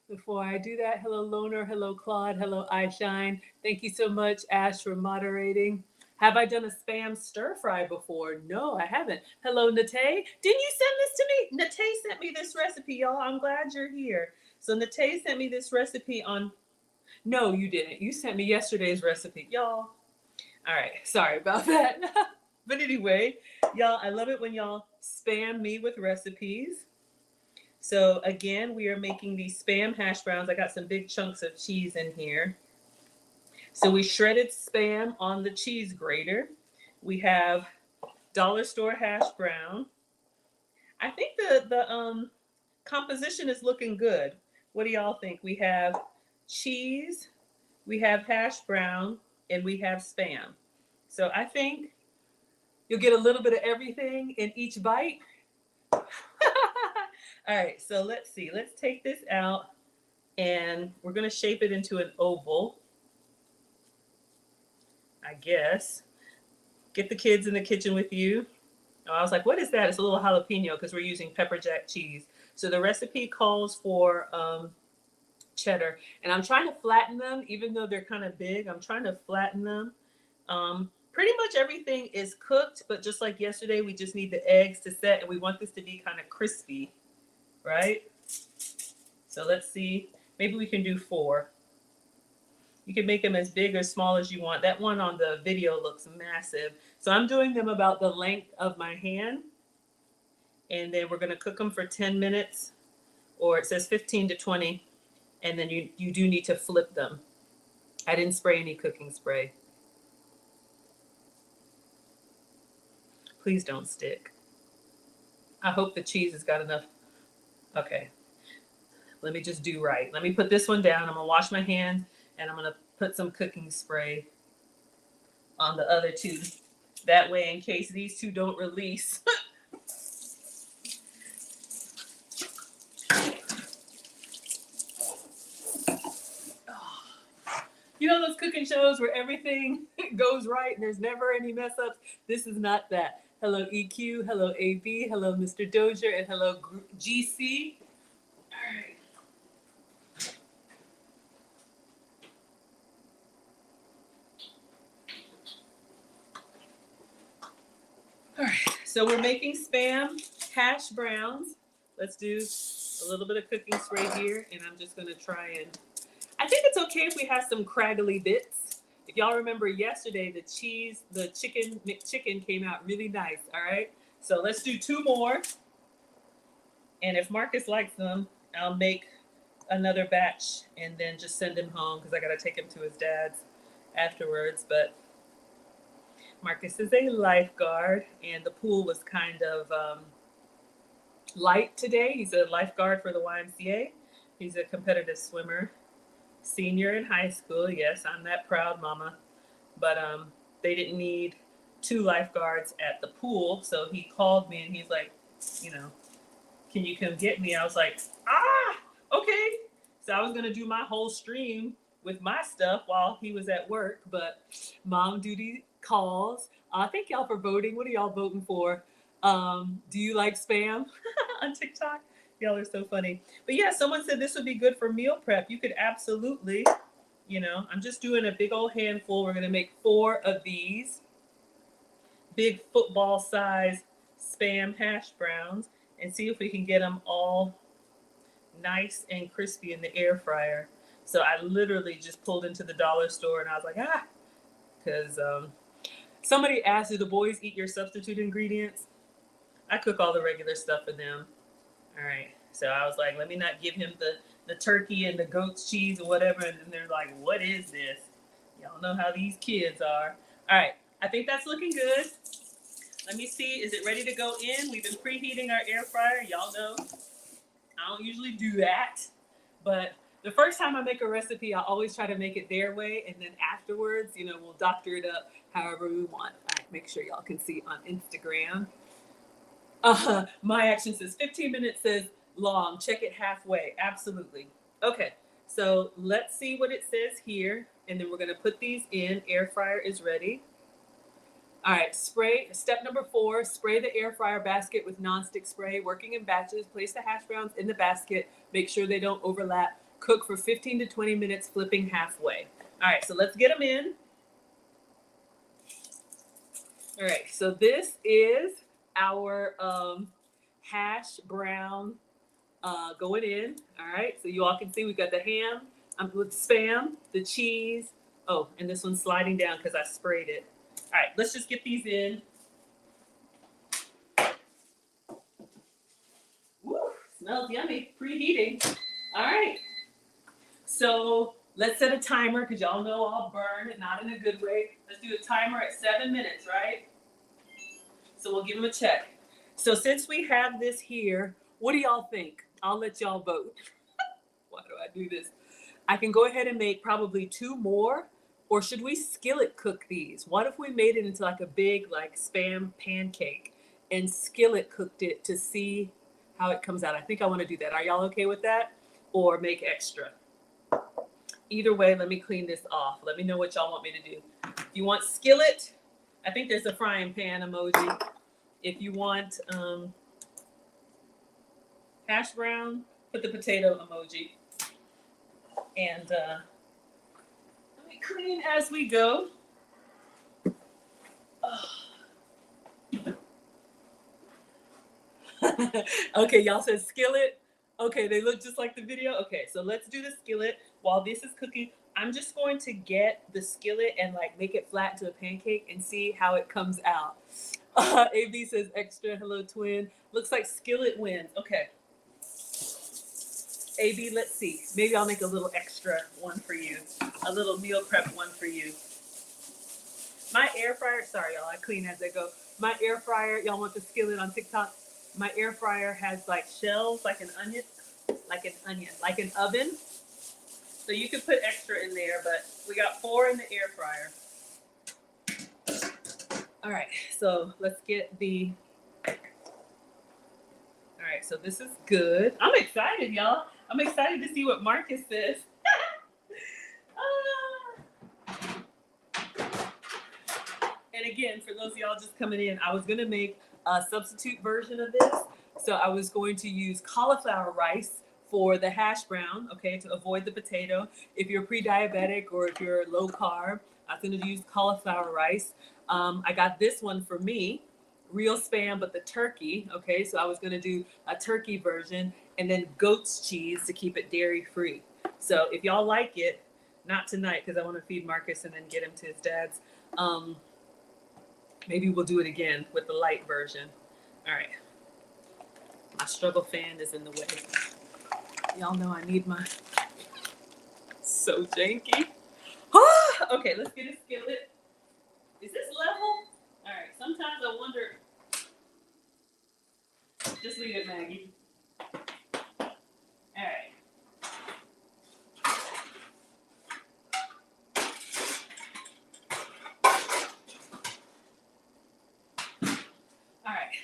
Before I do that, hello Loner, hello Claude, hello iShine. Thank you so much, Ash, for moderating. Have I done a spam stir fry before? No, I haven't. Hello, Nate. Didn't you send this to me? Nate sent me this recipe, y'all. I'm glad you're here. So Nate sent me this recipe on. No, you didn't. You sent me yesterday's recipe, y'all. All right, sorry about that. But anyway, y'all, I love it when y'all spam me with recipes. So again, we are making these spam hash browns. I got some big chunks of cheese in here. So we shredded spam on the cheese grater. We have dollar store hash brown. I think the composition is looking good. What do y'all think? We have cheese, we have hash brown, and we have spam. So I think you'll get a little bit of everything in each bite. All right, so let's see. Let's take this out, and we're going to shape it into an oval, I guess. Get the kids in the kitchen with you. Oh, I was like, what is that? It's a little jalapeno because we're using pepper jack cheese. So the recipe calls for cheddar. And I'm trying to flatten them, even though they're kind of big. I'm trying to flatten them. Pretty much everything is cooked, but just like yesterday, we just need the eggs to set, and we want this to be kind of crispy, right? So let's see. Maybe we can do 4. You can make them as big or small as you want. That one on the video looks massive. So I'm doing them about the length of my hand. And then we're gonna cook them for 10 minutes, or it says 15 to 20. And then you do need to flip them. I didn't spray any cooking spray. Please don't stick. I hope the cheese has got enough. Okay, let me just do right. Let me put this one down. I'm gonna wash my hands and I'm gonna put some cooking spray on the other two. That way, in case these two don't release. You know those cooking shows where everything goes right and there's never any mess ups? This is not that. Hello EQ, hello AB, hello Mr. Dozier, and hello GC. All right. All right, so we're making Spam hash browns. Let's do a little bit of cooking spray here, and I'm just gonna try and, I think it's okay if we have some craggly bits. If y'all remember yesterday, the chicken McChicken came out really nice, all right? So let's do 2 more. And if Marcus likes them, I'll make another batch and then just send him home because I gotta take him to his dad's afterwards. But Marcus is a lifeguard and the pool was kind of light today. He's a lifeguard for the YMCA. He's a competitive swimmer. Senior in high school, yes, I'm that proud mama. But they didn't need 2 lifeguards at the pool, so he called me and he's like, you know, can you come get me? I was like, okay. So I was gonna do my whole stream with my stuff while he was at work, but mom duty calls. Thank y'all for voting. What are y'all voting for? Do you like Spam on TikTok? Y'all are so funny. But yeah, someone said this would be good for meal prep. You could absolutely, you know, I'm just doing a big old handful. We're going to make 4 of these big football size Spam hash browns and see if we can get them all nice and crispy in the air fryer. So I literally just pulled into the dollar store and I was like, because somebody asked, do the boys eat your substitute ingredients? I cook all the regular stuff for them. All right, so I was like, let me not give him the turkey and the goat's cheese or whatever. And then they're like, what is this? Y'all know how these kids are. All right, I think that's looking good. Let me see, is it ready to go in? We've been preheating our air fryer. Y'all know I don't usually do that. But the first time I make a recipe, I always try to make it their way. And then afterwards, you know, we'll doctor it up however we want. All right, make sure y'all can see on Instagram. My action says 15 minutes says long. Check it halfway. Absolutely. Okay. So let's see what it says here. And then we're going to put these in. Air fryer is ready. All right. Spray. Step number 4, spray the air fryer basket with nonstick spray. Working in batches. Place the hash browns in the basket. Make sure they don't overlap. Cook for 15 to 20 minutes, flipping halfway. All right. So let's get them in. All right. So this is our hash brown going in. All right, so you all can see we got the ham with Spam, the cheese. Oh, and this one's sliding down because I sprayed it. All right, let's just get these in. Woo, smells yummy. Preheating. All right, so let's set a timer because y'all know I'll burn, not in a good way. Let's do a timer at 7 minutes, right? So we'll give them a check. So since we have this here, what do y'all think? I'll let y'all vote. Why do I do this? I can go ahead and make probably 2 more, or should we skillet cook these? What if we made it into like a big like Spam pancake and skillet cooked it to see how it comes out? I think I want to do that. Are y'all okay with that? Or make extra? Either way, let me clean this off. Let me know what y'all want me to do. If you want skillet, I think there's a frying pan emoji. If you want hash brown, put the potato emoji. And let me clean as we go. Okay, y'all said skillet. Okay, they look just like the video. Okay, so let's do the skillet while this is cooking. I'm just going to get the skillet and like make it flat to a pancake and see how it comes out. AB says extra. Hello, twin. Looks like skillet wins. Okay. AB, let's see. Maybe I'll make a little extra one for you. A little meal prep one for you. My air fryer, sorry y'all, I clean as I go. My air fryer, y'all want the skillet on TikTok? My air fryer has like shells, like an onion, like an oven. So you can put extra in there, but we got 4 in the air fryer. All right, so let's get the, all right, so this is good. I'm excited, y'all. I'm excited to see what Marcus says. And again, for those of y'all just coming in, I was gonna make a substitute version of this. So I was going to use cauliflower rice for the hash brown, okay, to avoid the potato. If you're pre-diabetic or if you're low carb, I was gonna use cauliflower rice. I got this one for me, real Spam, but the turkey, okay? So I was gonna do a turkey version and then goat's cheese to keep it dairy free. So if y'all like it, not tonight because I wanna feed Marcus and then get him to his dad's. Maybe we'll do it again with the light version. All right. My struggle fan is in the way. Y'all know I need my, so janky. Okay, let's get a skillet. Is this level? All right, sometimes I wonder. Just leave it, Maggie. All right. All right.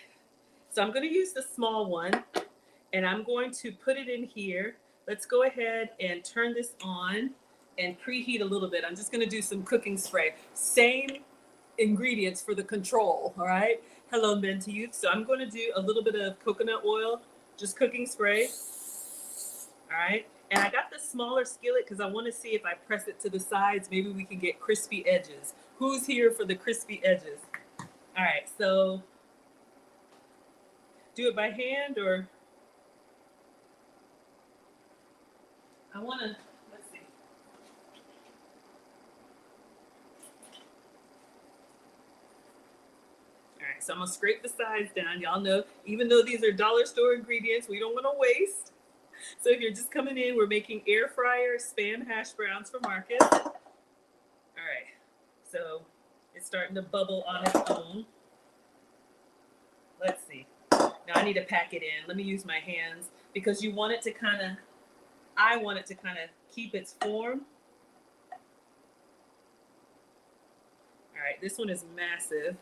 So I'm going to use the small one and I'm going to put it in here. Let's go ahead and turn this on and preheat a little bit. I'm just going to do some cooking spray. Same ingredients for the control, all right? Hello, men to youth. So I'm going to do a little bit of coconut oil, just cooking spray, all right? And I got the smaller skillet because I want to see if I press it to the sides, maybe we can get crispy edges. Who's here for the crispy edges? All right, so do it by hand or I want to, let's see. All right, so I'm gonna scrape the sides down. Y'all know, even though these are dollar store ingredients, we don't want to waste. So if you're just coming in, we're making air fryer Spam hash browns for Marcus. All right, so it's starting to bubble on its own. Let's see. Now I need to pack it in. Let me use my hands because you want it to kind of, I want it to kind of keep its form. All right, this one is massive.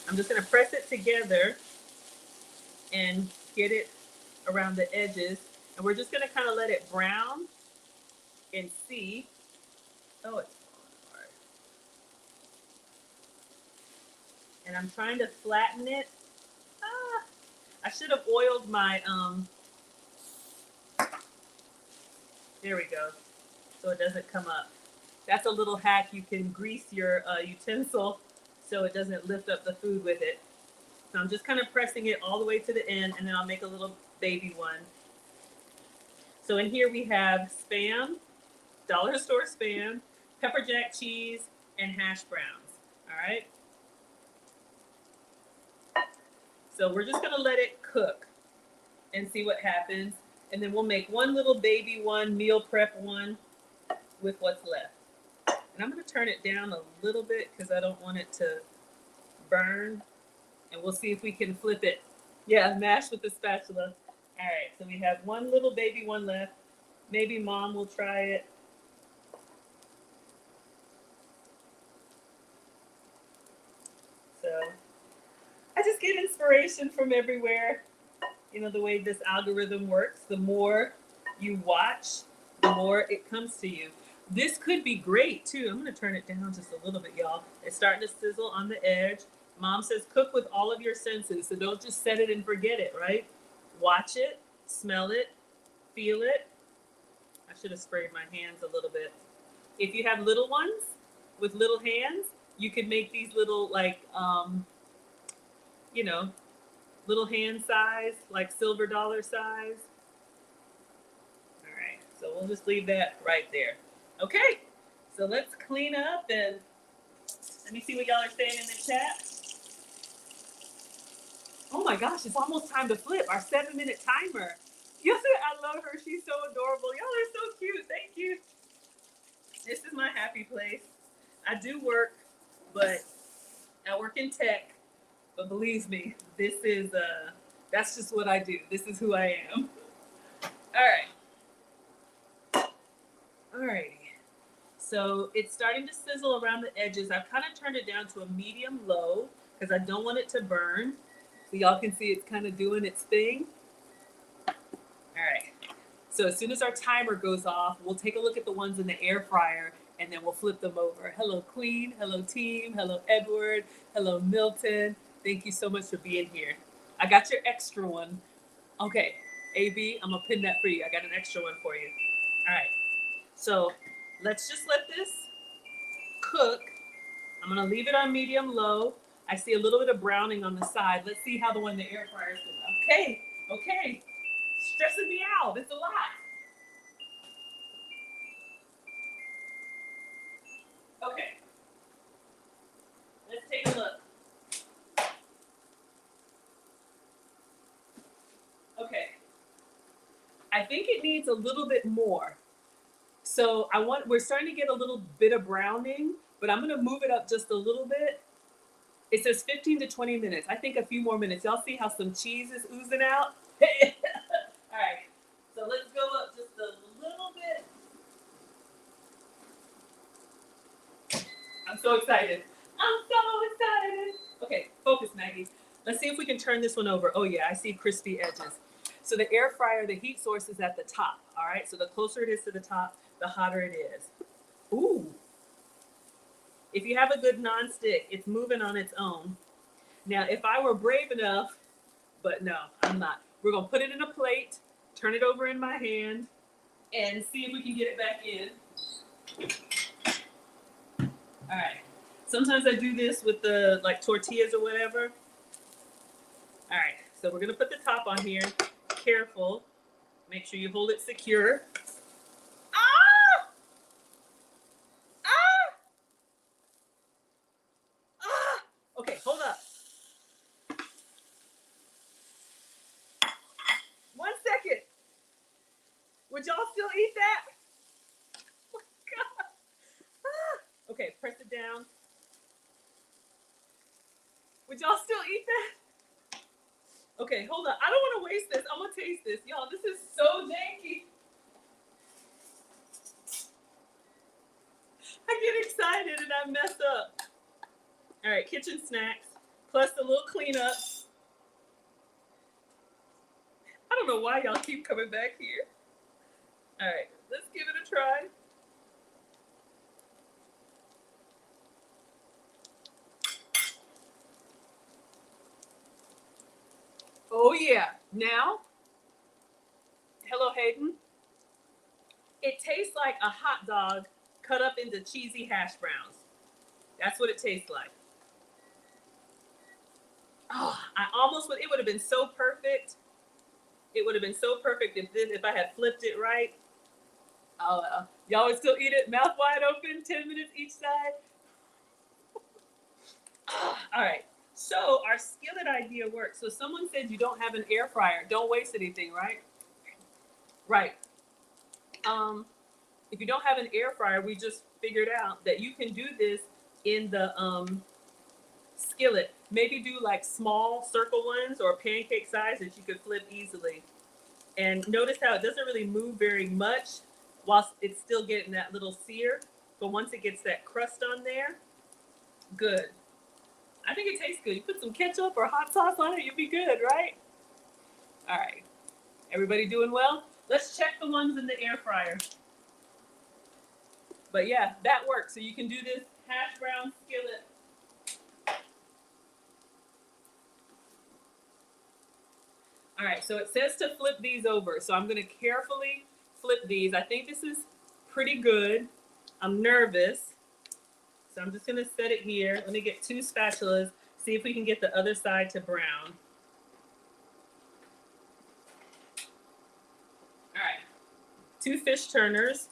I'm just gonna press it together and get it around the edges. And we're just gonna kind of let it brown and see. Oh, it's falling apart. And I'm trying to flatten it. I should have oiled my, there we go. So it doesn't come up. That's a little hack. You can grease your utensil so it doesn't lift up the food with it. So I'm just kind of pressing it all the way to the end and then I'll make a little baby one. So in here we have Spam, dollar store Spam, pepper jack cheese, and hash browns, all right? So we're just gonna let it cook and see what happens. And then we'll make one little baby one, meal prep one with what's left. And I'm gonna turn it down a little bit because I don't want it to burn. And we'll see if we can flip it. Yeah, mash with the spatula. All right, so we have one little baby one left. Maybe mom will try it. So I just get inspiration from everywhere. You know, the way this algorithm works, the more you watch, the more it comes to you. This could be great too. I'm gonna turn it down just a little bit, y'all. It's starting to sizzle on the edge. Mom says cook with all of your senses, so don't just set it and forget it, right? Watch it, smell it, feel it. I should have sprayed my hands a little bit. If you have little ones with little hands, You could make these little like, you know, little hand size, like silver dollar size. All right, so we'll just leave that right there. Okay, so let's clean up and let me see what y'all are saying in the chat. Oh my gosh, it's almost time to flip our 7-minute timer. Yes, I love her. She's so adorable. Y'all are so cute. Thank you. This is my happy place. I do work, but I work in tech. But believe me, this is that's just what I do. This is who I am. All right. Alrighty. So it's starting to sizzle around the edges. I've kind of turned it down to a medium low because I don't want it to burn. So y'all can see it's kind of doing its thing. All right. So as soon as our timer goes off, we'll take a look at the ones in the air fryer and then we'll flip them over. Hello, Queen. Hello, team. Hello, Edward. Hello, Milton. Thank you so much for being here. I got your extra one. Okay, AB, I'm gonna pin that for you. I got an extra one for you. All right. So let's just let this cook. I'm gonna leave it on medium low. I see a little bit of browning on the side. Let's see how the one in the air fryer is doing. Okay. Stressing me out. It's a lot. Okay. Let's take a look. Okay. I think it needs a little bit more. So we're starting to get a little bit of browning, but I'm gonna move it up just a little bit. It says 15 to 20 minutes. I think a few more minutes. Y'all see how some cheese is oozing out? All right. So let's go up just a little bit. I'm so excited. Okay, focus, Maggie. Let's see if we can turn this one over. Oh yeah, I see crispy edges. So the air fryer, the heat source is at the top. All right, so the closer it is to the top, the hotter it is. Ooh. If you have a good nonstick, it's moving on its own. Now, if I were brave enough, but no, I'm not. We're gonna put it in a plate, turn it over in my hand, and see if we can get it back in. All right. Sometimes I do this with the like tortillas or whatever. All right. So we're gonna put the top on here. Careful. Make sure you hold it secure. Ah! Ah! Ah! Okay, hold up. 1 second. Would y'all still eat that? Oh my God. Ah! Okay, press it down. Would y'all still eat that? Okay, hold on. I don't want to waste this. I'm gonna taste this, y'all. This is so janky. I get excited and I mess up. All right, kitchen snacks plus a little cleanup. I don't know why y'all keep coming back here. All right, let's give it a try. Oh yeah. Now, hello Hayden. It tastes like a hot dog cut up into cheesy hash browns. That's what it tastes like. Oh, I almost would. It would have been so perfect. It would have been so perfect if I had flipped it right. Oh, y'all would still eat it, mouth wide open, 10 minutes each side. All right. So our skillet idea works. So someone said you don't have an air fryer. Don't waste anything, right? Right. If you don't have an air fryer, we just figured out that you can do this in the skillet. Maybe do like small circle ones or pancake size that you could flip easily. And notice how it doesn't really move very much whilst it's still getting that little sear. But once it gets that crust on there, good. I think it tastes good. You put some ketchup or hot sauce on it, you'll be good, right? All right. Everybody doing well? Let's check the ones in the air fryer. But yeah, that works. So you can do this hash brown skillet. All right, so it says to flip these over. So I'm gonna carefully flip these. I think this is pretty good. I'm nervous. So I'm just gonna set it here. Let me get 2 spatulas, see if we can get the other side to brown. All right, 2 fish turners.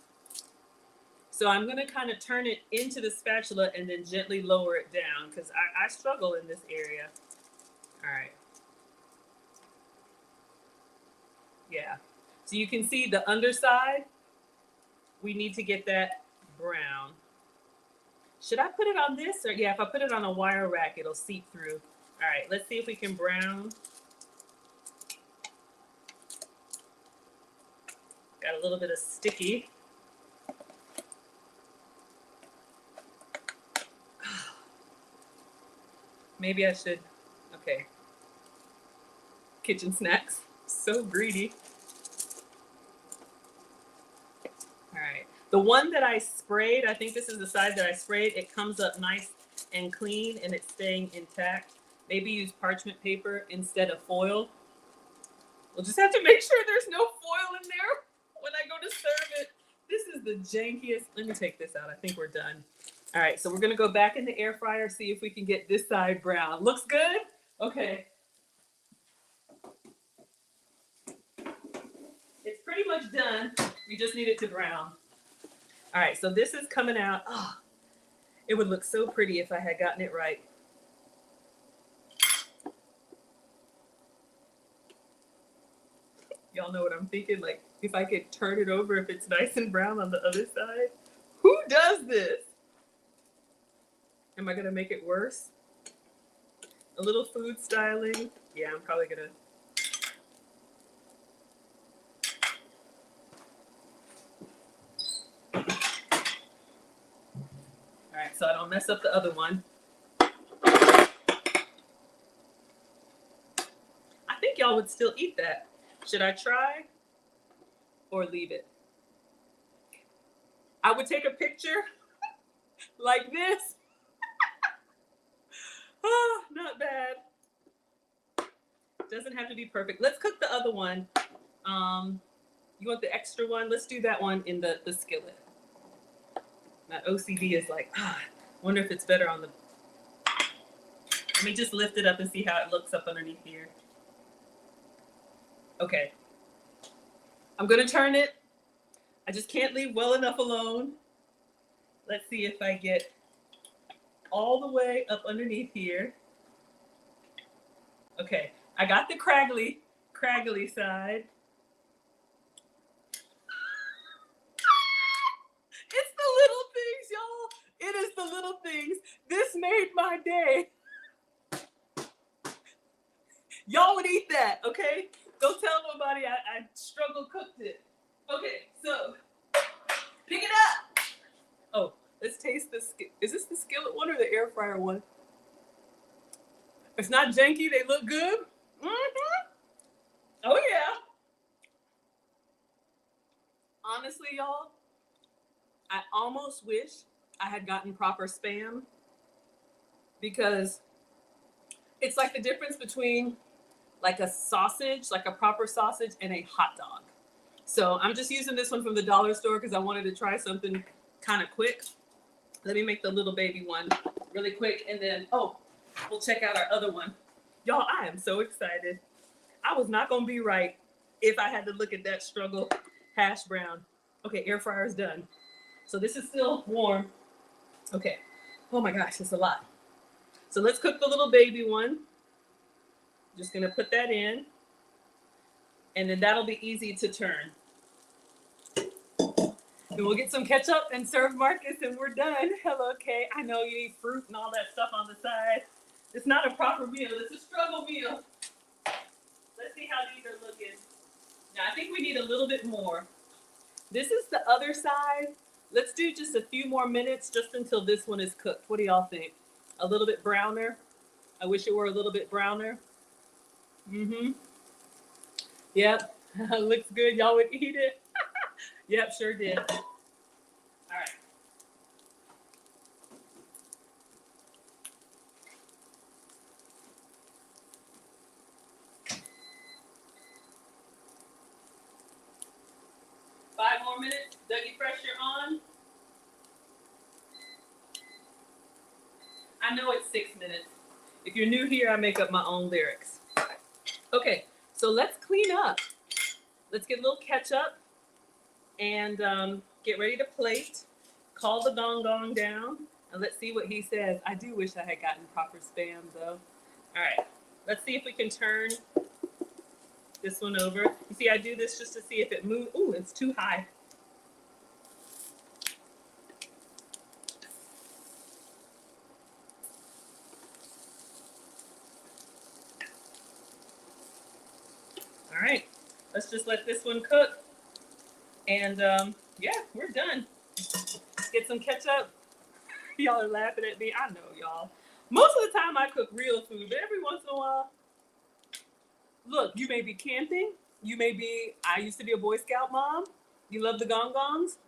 So I'm gonna kind of turn it into the spatula and then gently lower it down because I struggle in this area. All right. Yeah. So you can see the underside. We need to get that brown. Should I put it on this? Or yeah, if I put it on a wire rack, it'll seep through. All right, let's see if we can brown. Got a little bit of sticky. Maybe I should, okay. Kitchen snacks, so greedy. All right, the one that I sprayed, I think this is the side that I sprayed, it comes up nice and clean and it's staying intact. Maybe use parchment paper instead of foil. We'll just have to make sure there's no foil in there when I go to serve it. This is the jankiest. Let me take this out. I think we're done. All right, so we're gonna go back in the air fryer, see if we can get this side brown. Looks good? Okay. It's pretty much done. We just need it to brown. All right, so this is coming out. Oh, it would look so pretty if I had gotten it right. Y'all know what I'm thinking? Like, if I could turn it over, if it's nice and brown on the other side. Who does this? Am I gonna make it worse? A little food styling. Yeah, I'm probably gonna. All right, so I don't mess up the other one. I think y'all would still eat that. Should I try or leave it? I would take a picture like this. Oh, not bad. Doesn't have to be perfect. Let's cook the other one. You want the extra one? Let's do that one in the skillet. My OCD is like, wonder if it's better on the. Let me just lift it up and see how it looks up underneath here. Okay. I'm gonna turn it. I just can't leave well enough alone. Let's see if I get all the way up underneath here. Okay, I got the craggly side. It's the little things, y'all. It is the little things. This made my day. Y'all would eat that, okay? Don't tell nobody I struggle cooked it. Okay, so pick it up. Oh, let's taste this. Is this the skillet one or the air fryer one? It's not janky. They look good. Mm-hmm. Oh, yeah. Honestly, y'all, I almost wish I had gotten proper Spam because it's like the difference between like a sausage, like a proper sausage, and a hot dog. So I'm just using this one from the dollar store because I wanted to try something kind of quick. Let me make the little baby one really quick, and then, oh, we'll check out our other one. Y'all, I am so excited. I was not going to be right if I had to look at that struggle hash brown. Okay, air fryer's done. So this is still warm. Okay. Oh my gosh, it's a lot. So let's cook the little baby one. Just going to put that in. And then that'll be easy to turn. And we'll get some ketchup and serve Marcus and we're done. Hello, Kay. I know you eat fruit and all that stuff on the side. It's not a proper meal. It's a struggle meal. Let's see how these are looking. Now, I think we need a little bit more. This is the other side. Let's do just a few more minutes just until this one is cooked. What do y'all think? A little bit browner? I wish it were a little bit browner. Mm-hmm. Yep. Looks good. Y'all would eat it? Yep, sure did. All right. Five more minutes. Dougie, pressure on. I know it's 6 minutes. If you're new here, I make up my own lyrics. Okay, so let's clean up. Let's get a little ketchup and get ready to plate. Call the gong gong down and let's see what he says. I do wish I had gotten proper spam though. All right, let's see if we can turn this one over. You see, I do this just to see if it moves. Ooh, it's too high. All right, let's just let this one cook. And yeah, we're done. Get some ketchup. Y'all are laughing at me. I know, y'all. Most of the time I cook real food, but every once in a while, look, you may be camping. You may be, I used to be a Boy Scout mom. You love the gong gongs.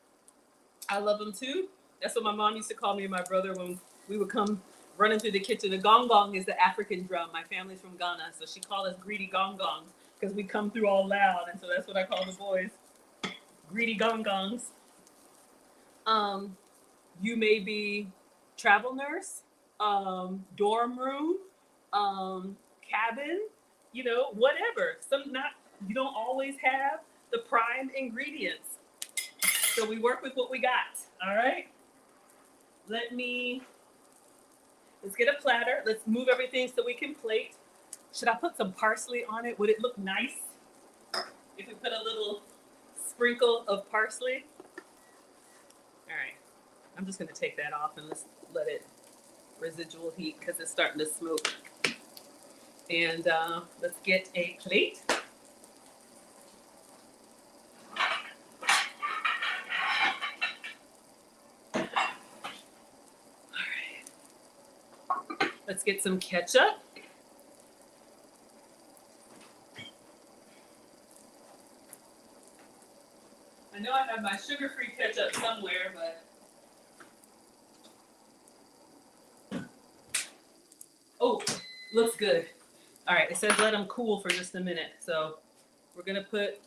I love them too. That's what my mom used to call me and my brother when we would come running through the kitchen. The gong gong is the African drum. My family's from Ghana, so she called us greedy gong gongs because we come through all loud. And so that's what I call the boys, greedy gong gongs. You may be travel nurse, dorm room, cabin, you know, whatever. You don't always have the prime ingredients. So we work with what we got. All right. Let's get a platter. Let's move everything so we can plate. Should I put some parsley on it? Would it look nice if we put a little sprinkle of parsley? All right. I'm just going to take that off and let's let it residual heat because it's starting to smoke. And let's get a plate. All right. Let's get some ketchup. I know I have my sugar-free ketchup somewhere, but oh, looks good. All right, it says let them cool for just a minute. So we're gonna put,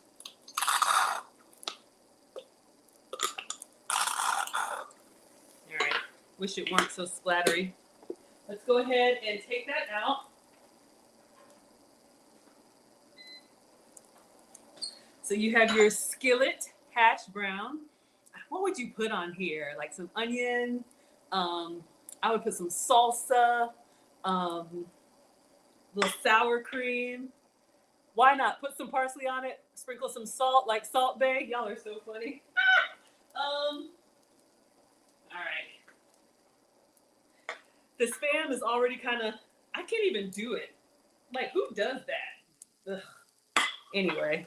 all right, wish it weren't so splattery. Let's go ahead and take that out. So you have your skillet hash brown. What would you put on here? Like some onion. I would put some salsa, little sour cream. Why not? Put some parsley on it. Sprinkle some salt, like Salt Bae. Y'all are so funny. All right. The spam is already kind of, I can't even do it. Like, who does that? Ugh. Anyway.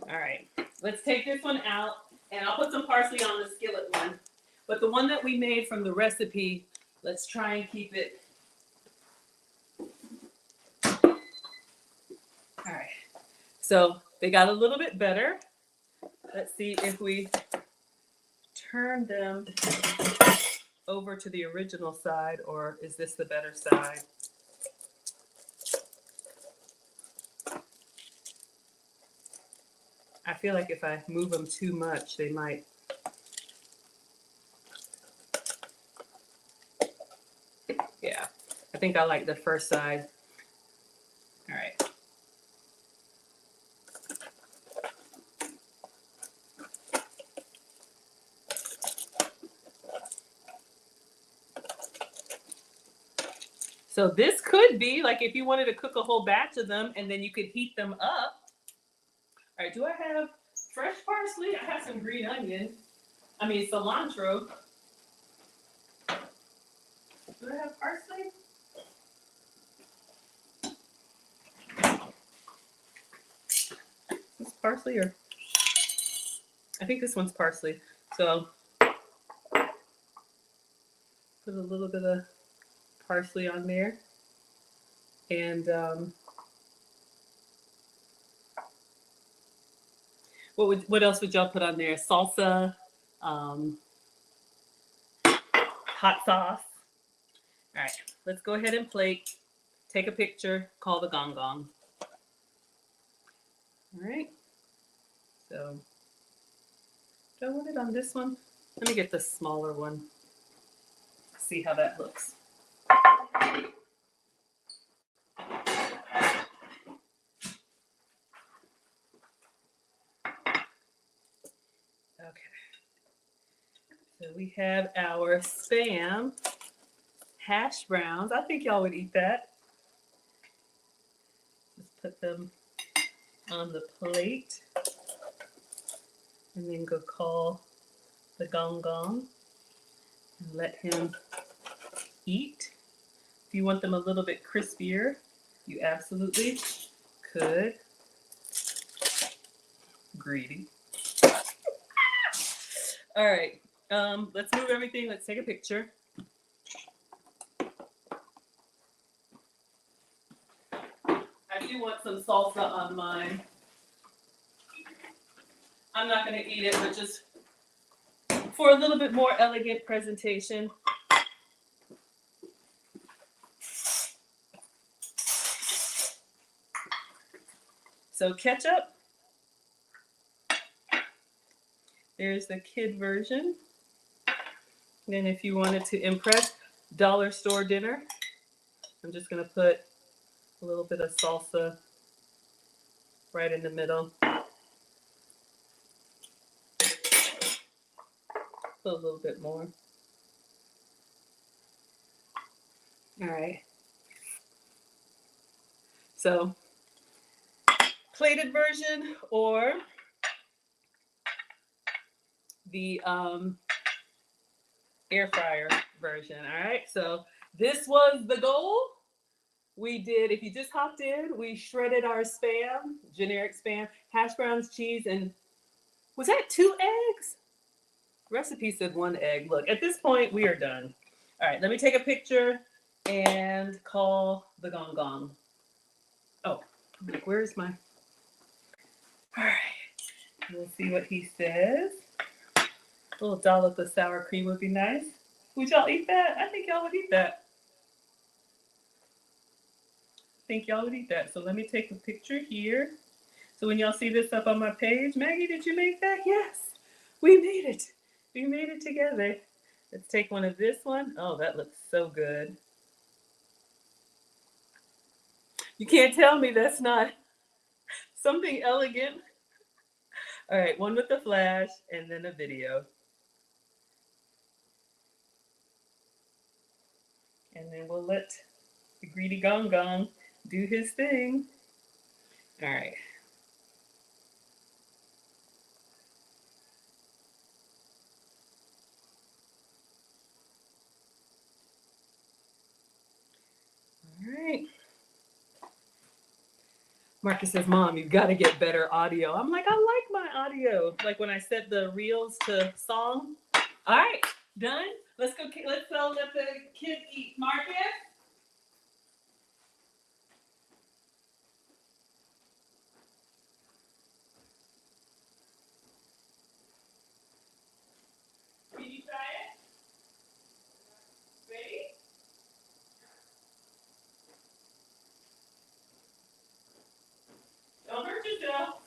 All right, let's take this one out and I'll put some parsley on the skillet one. But the one that we made from the recipe, let's try and keep it. All right, so they got a little bit better. Let's see if we turn them over to the original side, or is this the better side? I feel like if I move them too much, they might. Yeah, I think I like the first side. All right. So this could be like if you wanted to cook a whole batch of them and then you could heat them up. All right, do I have fresh parsley? I have some green onion. I mean, cilantro. Do I have parsley? Is this parsley or? I think this one's parsley. So put a little bit of parsley on there. And what else would y'all put on there? Salsa, hot sauce. All right, let's go ahead and plate. Take a picture. Call the gong gong. All right. So do I want it on this one? Let me get the smaller one. See how that looks. Okay. So we have our Spam hash browns. I think y'all would eat that. Just put them on the plate. And then go call the gong gong and let him eat. If you want them a little bit crispier, you absolutely could. Greedy. All right, let's move everything. Let's take a picture. I do want some salsa on mine. I'm not going to eat it, but just for a little bit more elegant presentation. So ketchup. There's the kid version. Then if you wanted to impress, dollar store dinner. I'm just going to put a little bit of salsa right in the middle. Put a little bit more. All right. So plated version or the air fryer version. All right. So this was the goal. We did, if you just hopped in, we shredded our Spam, generic Spam, hash browns, cheese, and was that 2 eggs? Recipe said 1 egg. Look, at this point, we are done. All right, let me take a picture and call the gong gong. Oh, I'm like, where's my... All right, we'll see what he says. A little dollop of sour cream would be nice. Would y'all eat that? I think y'all would eat that. So let me take a picture here. So when y'all see this up on my page, Maggie, did you make that? Yes, we made it. We made it together. Let's take one of this one. Oh, that looks so good. You can't tell me that's not something elegant. All right, one with the flash and then a video. And then we'll let the greedy gong gong do his thing. All right. All right. Marcus says, Mom, you've got to get better audio. I'm like, I like my audio. Like when I set the reels to song. All right, done. Let's go. Let's let the kids eat. Marcus. Can you try it? Ready? Don't hurt yourself.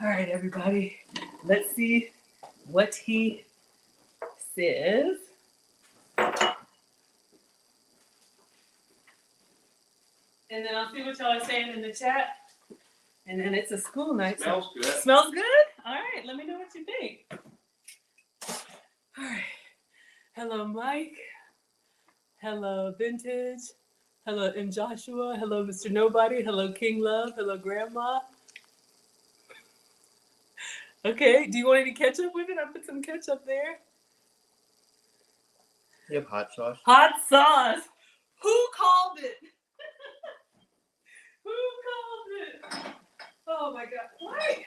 All right, everybody. Let's see what he says. And then I'll see what y'all are saying in the chat. And then it's a school night. Smells good. Smells good? All right, let me know what you think. All right. Hello, Mike. Hello, Vintage. Hello, M. Joshua. Hello, Mr. Nobody. Hello, King Love. Hello, Grandma. Okay, do you want any ketchup with it? I put some ketchup there. You have hot sauce? Hot sauce. Who called it? Who called it? Oh my God. Why?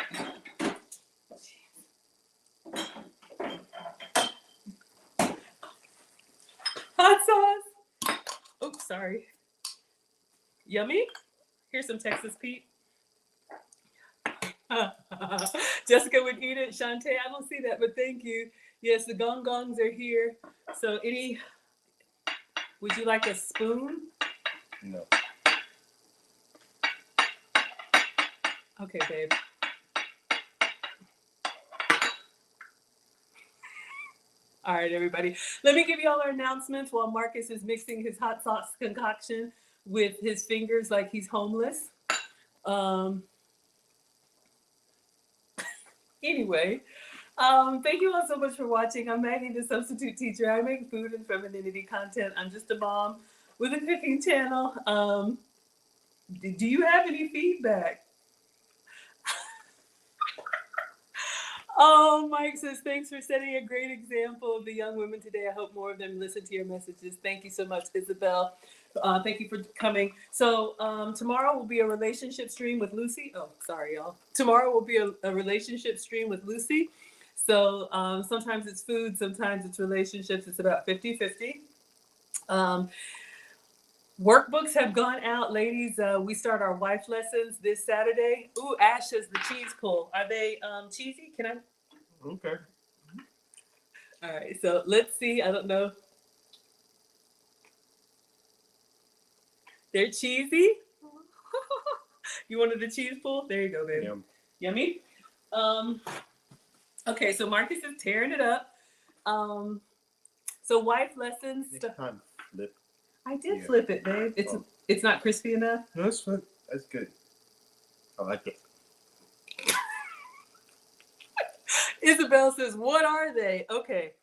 Hot sauce. Oops, sorry. Yummy. Here's some Texas Pete. Jessica would eat it. Shantae, I don't see that, but thank you. Yes, the gong gongs are here. So would you like a spoon? No. Okay, babe. All right, everybody. Let me give you all our announcements while Marcus is mixing his hot sauce concoction with his fingers like he's homeless. Um, anyway, thank you all so much for watching. I'm Maggie, the substitute teacher. I make food and femininity content. I'm just a mom with a cooking channel. Do you have any feedback? Oh, Mike says, thanks for setting a great example of the young women today. I hope more of them listen to your messages. Thank you so much, Isabel. Thank you for coming. So tomorrow will be a relationship stream with Lucy. Oh, sorry, y'all. Tomorrow will be a relationship stream with Lucy. So sometimes it's food, sometimes it's relationships. It's about 50-50. Workbooks have gone out, ladies. We start our wife lessons this Saturday. Ooh, Ash says the cheese pull. Are they cheesy? Can I? Okay. All right, so let's see. I don't know. They're cheesy. You wanted the cheese pull? There you go, baby. Yum. Yummy. Okay, so Marcus is tearing it up. So wife lessons. Next time, flip. I did Yeah. flip it, babe. It's not crispy enough. No, that's fine. That's good. I like it. Isabel says, what are they? Okay.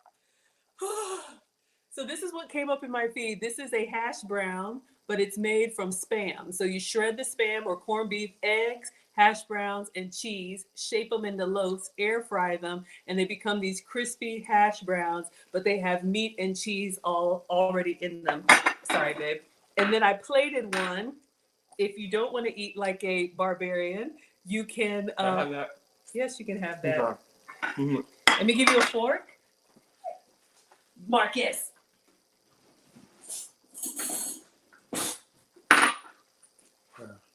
So this is what came up in my feed. This is a hash brown, but it's made from Spam. So you shred the Spam or corned beef, eggs, hash browns, and cheese, shape them into loaves, air fry them, and they become these crispy hash browns, but they have meat and cheese all already in them. Sorry, babe. And then I plated one. If you don't want to eat like a barbarian, you can. Can I have that? Yes, you can have that. Okay. Mm-hmm. Let me give you a fork. Marcus.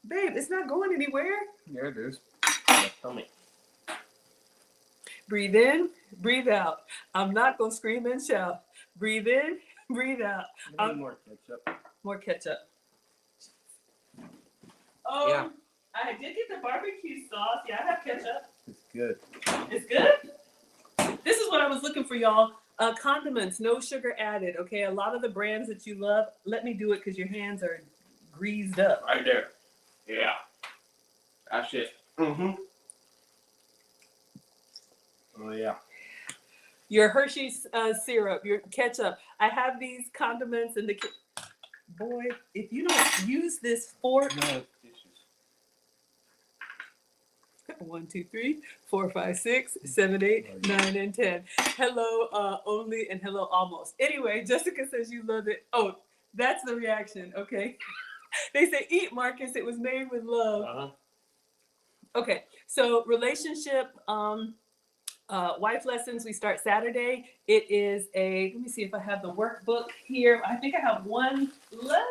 Babe, it's not going anywhere. Yeah, it is. My stomach. Breathe in, breathe out. I'm not going to scream and shout. Breathe in, breathe out. I need more ketchup. More ketchup. Oh, Yeah. I did get the barbecue sauce. Yeah, I have ketchup. It's good. It's good. This is what I was looking for, y'all. Condiments, no sugar added. Okay, a lot of the brands that you love. Let me do it because your hands are greased up. Right there. Yeah. That's it. Mm-hmm. Oh, yeah. Your Hershey's syrup, your ketchup. I have these condiments in the. Boy, if you don't use this fork. No, it's dishes. 1, 2, 3, 4, 5, 6, 7, 8, 9, and 10. Hello, only, and hello, almost. Anyway, Jessica says you love it. Oh, that's the reaction. Okay. They say, eat, Marcus. It was made with love. Uh-huh. Okay. So relationship, wife lessons, we start Saturday. It is let me see if I have the workbook here. I think I have one left.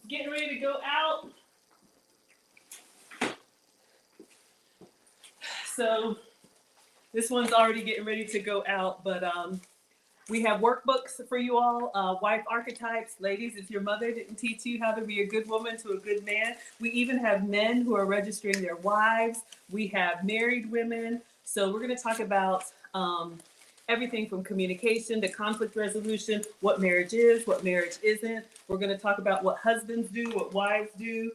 Getting ready to go out. So this one's already getting ready to go out, but we have workbooks for you all. Wife archetypes. Ladies, if your mother didn't teach you how to be a good woman to a good man, we even have men who are registering their wives. We have married women. So we're going to talk about everything from communication to conflict resolution, what marriage is, what marriage isn't. We're going to talk about what husbands do, what wives do.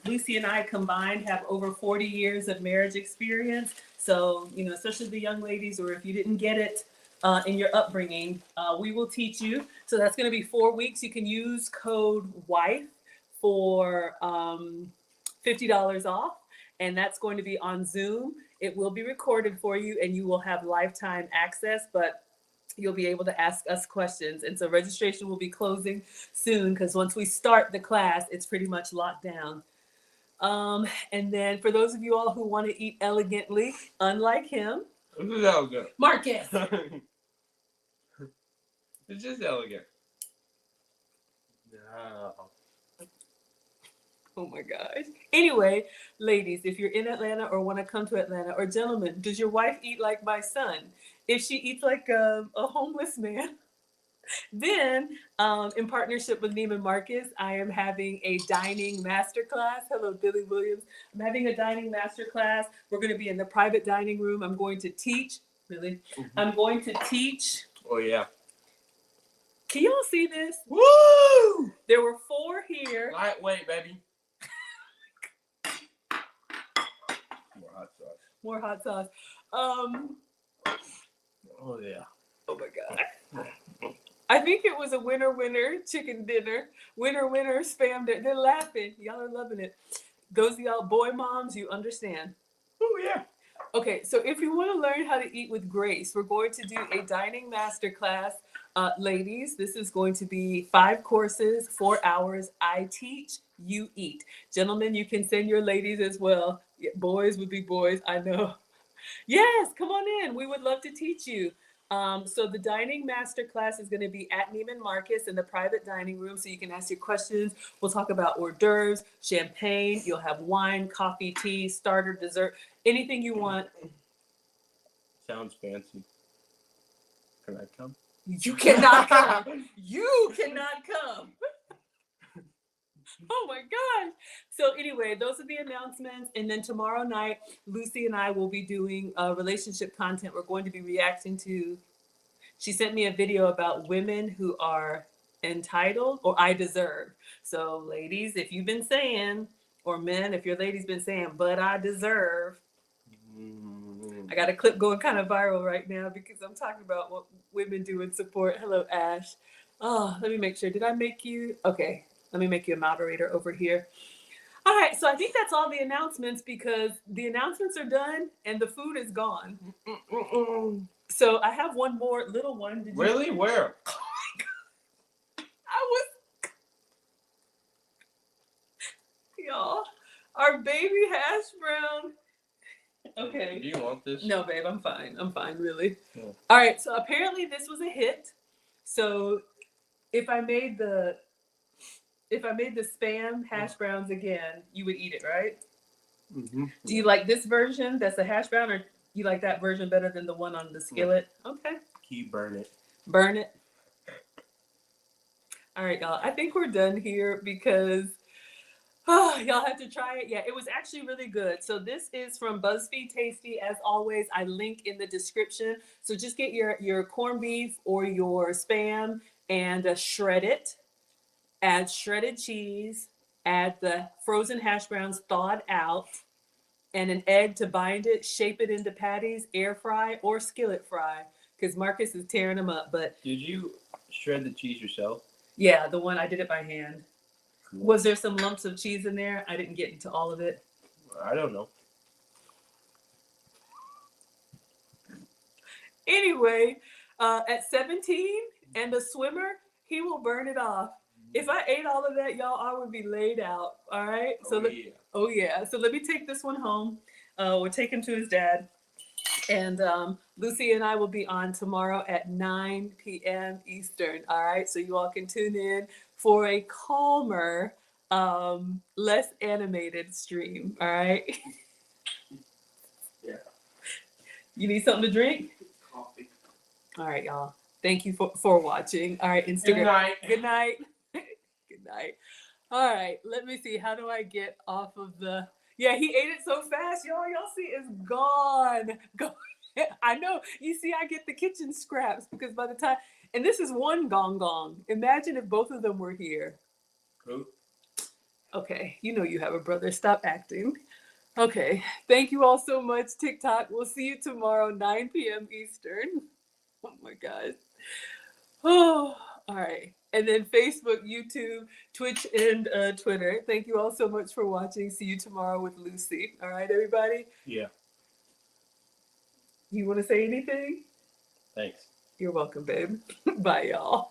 Lucy and I combined have over 40 years of marriage experience. So, especially the young ladies, or if you didn't get it in your upbringing, we will teach you. So that's going to be 4 weeks. You can use code WIFE for $50 off. And that's going to be on Zoom. It will be recorded for you and you will have lifetime access, but you'll be able to ask us questions. And so registration will be closing soon because once we start the class, it's pretty much locked down. And then for those of you all who want to eat elegantly, unlike him, This is elegant. Marcus. It's just elegant. No. Oh my gosh. Anyway, ladies, if you're in Atlanta or want to come to Atlanta, or gentlemen, does your wife eat like my son? If she eats like a homeless man, Then, in partnership with Neiman Marcus, I am having a dining masterclass. Hello, Billy Williams. I'm having a dining masterclass. We're going to be in the private dining room. I'm going to teach. Really? I'm going to teach. Oh yeah. Can y'all see this? Woo! There were 4 here. Lightweight, baby. More hot sauce. More hot sauce. Oh yeah. Oh my God. I think it was a winner chicken dinner. Winner spam dinner. They're laughing. Y'all are loving it. Those of y'all boy moms, you understand. Oh yeah. Okay, so if you want to learn how to eat with grace, we're going to do a dining masterclass. Ladies, this is going to be 5 courses, 4 hours. I teach, you eat. Gentlemen, you can send your ladies as well. Yeah, boys would be boys, I know. Yes, come on in. We would love to teach you. So the dining masterclass is going to be at Neiman Marcus in the private dining room, so you can ask your questions. We'll talk about hors d'oeuvres, champagne. You'll have wine, coffee, tea, starter, dessert, anything you want. Sounds fancy. Can I come? You cannot come. You cannot come. Oh my gosh. So anyway, those are the announcements. And then tomorrow night, Lucy and I will be doing relationship content. We're going to be reacting to, she sent me a video about women who are entitled or I deserve. So ladies, if you've been saying, or men, if your lady's been saying, but I deserve, I got a clip going kind of viral right now because I'm talking about what women do in support. Hello, Ash. Oh, let me make sure. Did I make you? Okay. Let me make you a moderator over here. All right, so I think that's all the announcements because the announcements are done and the food is gone. So I have one more little one. Did Really? You... Where? Oh my God. I was... Y'all, our baby hash brown. Okay. Do you want this? No, babe, I'm fine. I'm fine, really. Yeah. All right, so apparently this was a hit. So if I made the spam hash browns again, you would eat it, right? Mm-hmm. Do you like this version that's a hash brown, or you like that version better than the one on the skillet? Okay. Keep burn it. Burn it. All right, y'all. I think we're done here because y'all have to try it. Yeah, it was actually really good. So this is from BuzzFeed Tasty. As always, I link in the description. So just get your corned beef or your spam and shred it. Add shredded cheese, add the frozen hash browns thawed out, and an egg to bind it, shape it into patties, air fry or skillet fry, because Marcus is tearing them up. But Did you shred the cheese yourself? yeah, the one I did it by hand. Cool. Was there some lumps of cheese in there? I didn't get into all of it. I don't know. Anyway, at 17 and a swimmer, he will burn it off. If I ate all of that, y'all, I would be laid out. All right. Oh Yeah. So let me take this one home. We'll take him to his dad. And Lucy and I will be on tomorrow at 9 p.m. Eastern. All right. So you all can tune in for a calmer, less animated stream. All right. Yeah. You need something to drink? Coffee. All right, y'all. Thank you for watching. All right, Instagram. Good night. Good night. Good night. All right, let me see. How do I get off of the... Yeah, he ate it so fast, y'all. Y'all see it's gone. Gone. I know. You see, I get the kitchen scraps because by the time... And this is one gong gong. Imagine if both of them were here. Who? Okay, you know you have a brother. Stop acting. Okay, thank you all so much, TikTok. We'll see you tomorrow, 9 p.m. Eastern. Oh my God. Oh, all right. And then Facebook, YouTube, Twitch, and Twitter. Thank you all so much for watching. See you tomorrow with Lucy. All right, everybody? Yeah. You want to say anything? Thanks. You're welcome, babe. Bye, y'all.